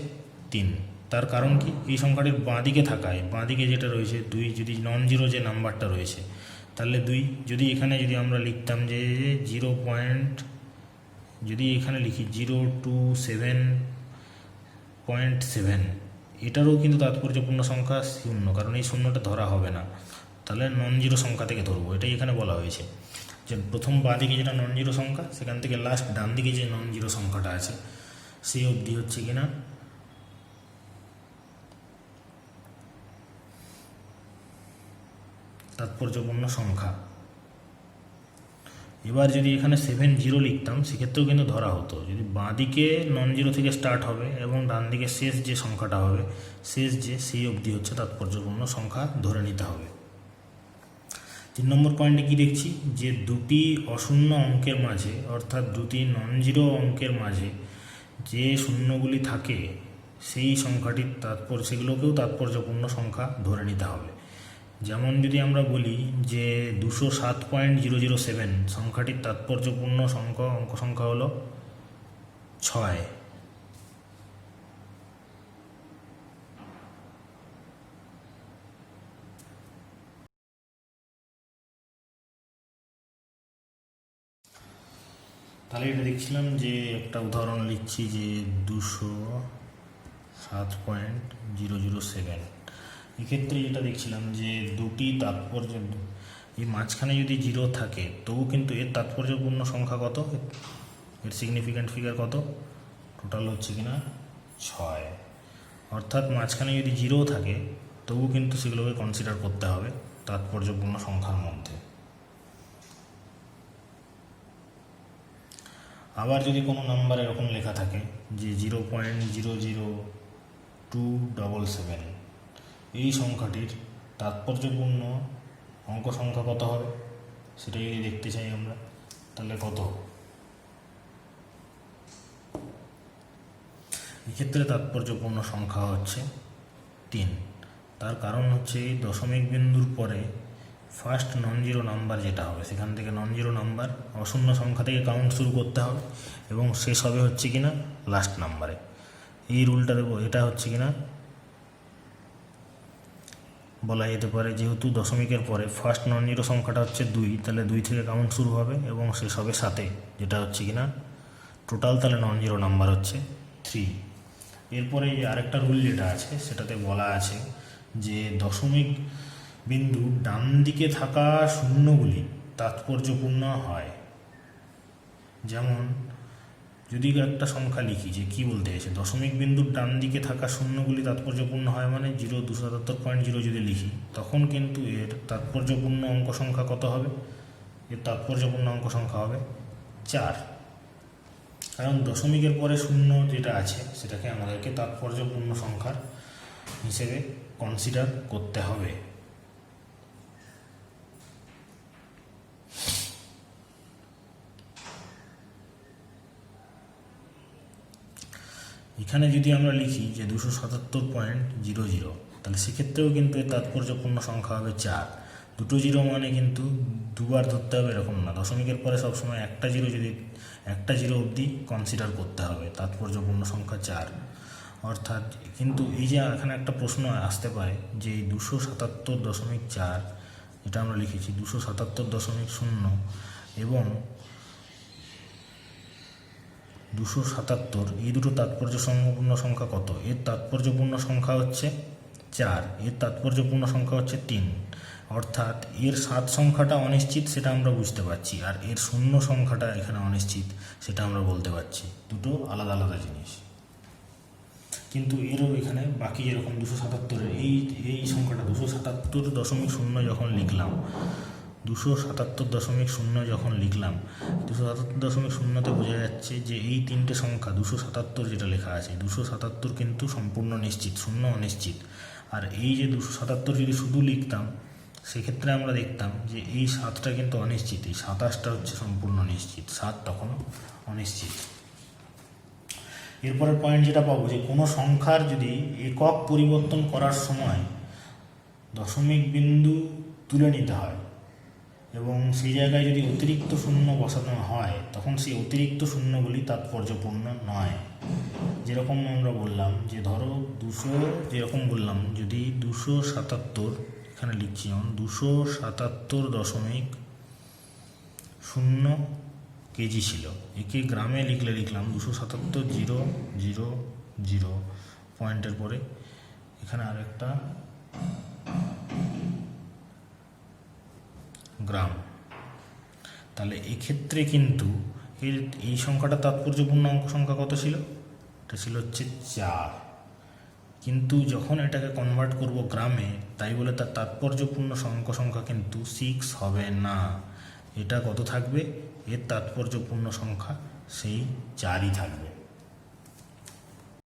3, তার কারণ কি, এই সংখ্যাটির বাঁদিকে থাকায়, বাঁদিকে যেটা রয়েছে 2, যদি নন জিরো যে নাম্বারটা রয়েছে তাহলে 2, যদি এখানে যদি আমরা লিখতাম যে 0. যদি এখানে লিখি 027.7, এটারও কিন্তু তাৎপর্যপূর্ণ সংখ্যা শূন্য, কারণ এই শূন্যটা ধরা হবে না, তাহলে নন জিরো সংখ্যা থেকে ধরবো। এটাই এখানে বলা হয়েছে যে প্রথম বাঁ দিকে যেটা নন জিরো সংখ্যা, সেখান থেকে লাস্ট ডান দিকে যে নন জিরো সংখ্যাটা আছে সেই অবধি হচ্ছে কিনা তাৎপর্যপূর্ণ সংখ্যা। এবার যদি এখানে 70 লিখতাম সেক্ষেত্রেও কিন্তু ধরা হতো, যদি বাঁ দিকে নন জিরো থেকে স্টার্ট হবে এবং ডান দিকে শেষ যে সংখ্যাটা হবে সেই অবধি হচ্ছে তাৎপর্যপূর্ণ সংখ্যা ধরে নিতে হবে। 3 নম্বর পয়েন্টে কি দেখছি যে দুটি অশূন্য অঙ্কের মাঝে, অর্থাৎ দুটি নন জিরো অঙ্কের মাঝে যে শূন্যগুলি থাকে সেই সংখ্যাটির সেগুলোকেও তাৎপর্যপূর্ণ সংখ্যা ধরে নিতে হবে। যেমন যদি আমরা বলি যে 207.007 সংখ্যাটির তাৎপর্যপূর্ণ অঙ্ক সংখ্যা হলো 6, তাহলে এটা দেখছিলাম যে একটা উদাহরণ লিখছি যে 207.007, এক্ষেত্রে যেটা দেখছিলাম যে দুটি এই মাঝখানে যদি জিরো থাকে তবু কিন্তু এর তাৎপর্যপূর্ণ সংখ্যা কত, এর সিগনিফিক্যান্ট ফিগার কত, টোটাল হচ্ছে কিনা 6। অর্থাৎ মাঝখানে যদি জিরো থাকে তবু কিন্তু সেগুলোকে কনসিডার করতে হবে তাৎপর্যপূর্ণ সংখ্যার মধ্যে। আবার যদি কোনো নাম্বার এরকম লেখা থাকে যে 0.00277, এই সংখ্যাটির তাৎপর্যপূর্ণ অঙ্ক সংখ্যা কত হবে সেটাই যদি দেখতে চাই আমরা, তাহলে কত, এক্ষেত্রে তাৎপর্যপূর্ণ সংখ্যা হচ্ছে 3। তার কারণ হচ্ছে এই দশমিক বিন্দুর পরে ফার্স্ট নন জিরো নাম্বার যেটা হবে সেখান থেকে নন জিরো নাম্বার অশূন্য সংখ্যা থেকে কাউন্ট শুরু করতে হবে এবং শেষ হবে হচ্ছে কিনা লাস্ট নাম্বারে। এই রুলটা দেবো, এটা হচ্ছে কিনা বলা যেতে পারে যেহেতু দশমিকের পরে ফার্স্ট নন জিরো সংখ্যাটা হচ্ছে 2, তাহলে 2 থেকে কাউন্ট শুরু হবে এবং শেষ হবে 7, যেটা হচ্ছে কিনা টোটাল, তাহলে নন জিরো নাম্বার হচ্ছে 3। এরপরে যে আরেকটা রুল যেটা আছে সেটাতে বলা আছে যে দশমিক বিন্দু ডান দিকে থাকা শূন্যগুলি তাৎপর্যপূর্ণ হয়। যেমন যদি একটা সংখ্যা লিখি যে কি বলতে চাইছে, দশমিক বিন্দুর ডান দিকে থাকা শূন্যগুলি তাৎপর্যপূর্ণ হয় মানে 277.0 যদি লিখি তখন কিন্তু এর তাৎপর্যপূর্ণ অঙ্ক সংখ্যা কত হবে, এর তাৎপর্যপূর্ণ অঙ্ক সংখ্যা হবে 4, কারণ দশমিকের পরে শূন্য যেটা আছে সেটাকে আমাদেরকে তাৎপর্যপূর্ণ সংখ্যার হিসেবে কনসিডার করতে হবে। এখানে যদি আমরা লিখি যে 277.00, তাহলে সেক্ষেত্রেও কিন্তু এর তাৎপর্যপূর্ণ সংখ্যা হবে 4। দুটো জিরো মানে কিন্তু দুবার ধরতে হবে এরকম না, দশমিকের পরে সবসময় একটা জিরো, যদি একটা জিরো অবধি কনসিডার করতে হবে, তাৎপর্যপূর্ণ সংখ্যা 4। অর্থাৎ কিন্তু এই যে এখানে একটা প্রশ্ন আসতে পারে যে 277.4, এটা আমরা লিখেছি 277.0 এবং 277, এই দুটো তাৎপর্যপূর্ণ সংখ্যা কত? এর তাৎপর্যপূর্ণ সংখ্যা হচ্ছে 4, এর তাৎপর্যপূর্ণ সংখ্যা হচ্ছে 3। অর্থাৎ এর 7 সংখ্যাটা অনিশ্চিত, সেটা আমরা বুঝতে পারছি, আর এর 0 সংখ্যাটা এখানে অনিশ্চিত, সেটা আমরা বলতে পারছি। দুটো আলাদা আলাদা জিনিস। কিন্তু এরও এখানে বাকি যেরকম 277-এর এই সংখ্যাটা 277.0 যখন লিখলাম, 277.0 যখন লিখলাম, 277.0-তে বোঝা যাচ্ছে যে এই তিনটে সংখ্যা 277 যেটা লেখা আছে, 277 কিন্তু সম্পূর্ণ নিশ্চিত, 0 অনিশ্চিত। আর এই যে 277 যদি শুধু লিখতাম, সেক্ষেত্রে আমরা দেখতাম যে এই 7টা কিন্তু অনিশ্চিত, এই 27টা হচ্ছে সম্পূর্ণ নিশ্চিত, 7 তখন অনিশ্চিত। এরপরের পয়েন্ট যেটা পাবো, যে কোনো সংখ্যার যদি একক পরিবর্তন করার সময় দশমিক বিন্দু তুলে নিতে হয় এবং সেই জায়গায় যদি অতিরিক্ত শূন্য বসানো হয়, তখন সেই অতিরিক্ত শূন্যগুলি তাৎপর্যপূর্ণ নয়। যেরকম আমরা বললাম যে ধরো 200, যেরকম বললাম যদি 277, এখানে লিখছি যেমন 277.0 কেজি ছিল, একে গ্রামে লিখলাম 277.000 পয়েন্টের পরে এখানে আরেকটা গ্রাম। তাহলে এক্ষেত্রে কিন্তু এই সংখ্যাটা তাৎপর্যপূর্ণ অঙ্ক সংখ্যা কত ছিল? এটা ছিল হচ্ছে 4। কিন্তু যখন এটাকে কনভার্ট করব গ্রামে, তাই বলে তার তাৎপর্যপূর্ণ অঙ্ক সংখ্যা কিন্তু 6 হবে না। এটা কত থাকবে? এর তাৎপর্যপূর্ণ সংখ্যা সেই 4ই থাকবে।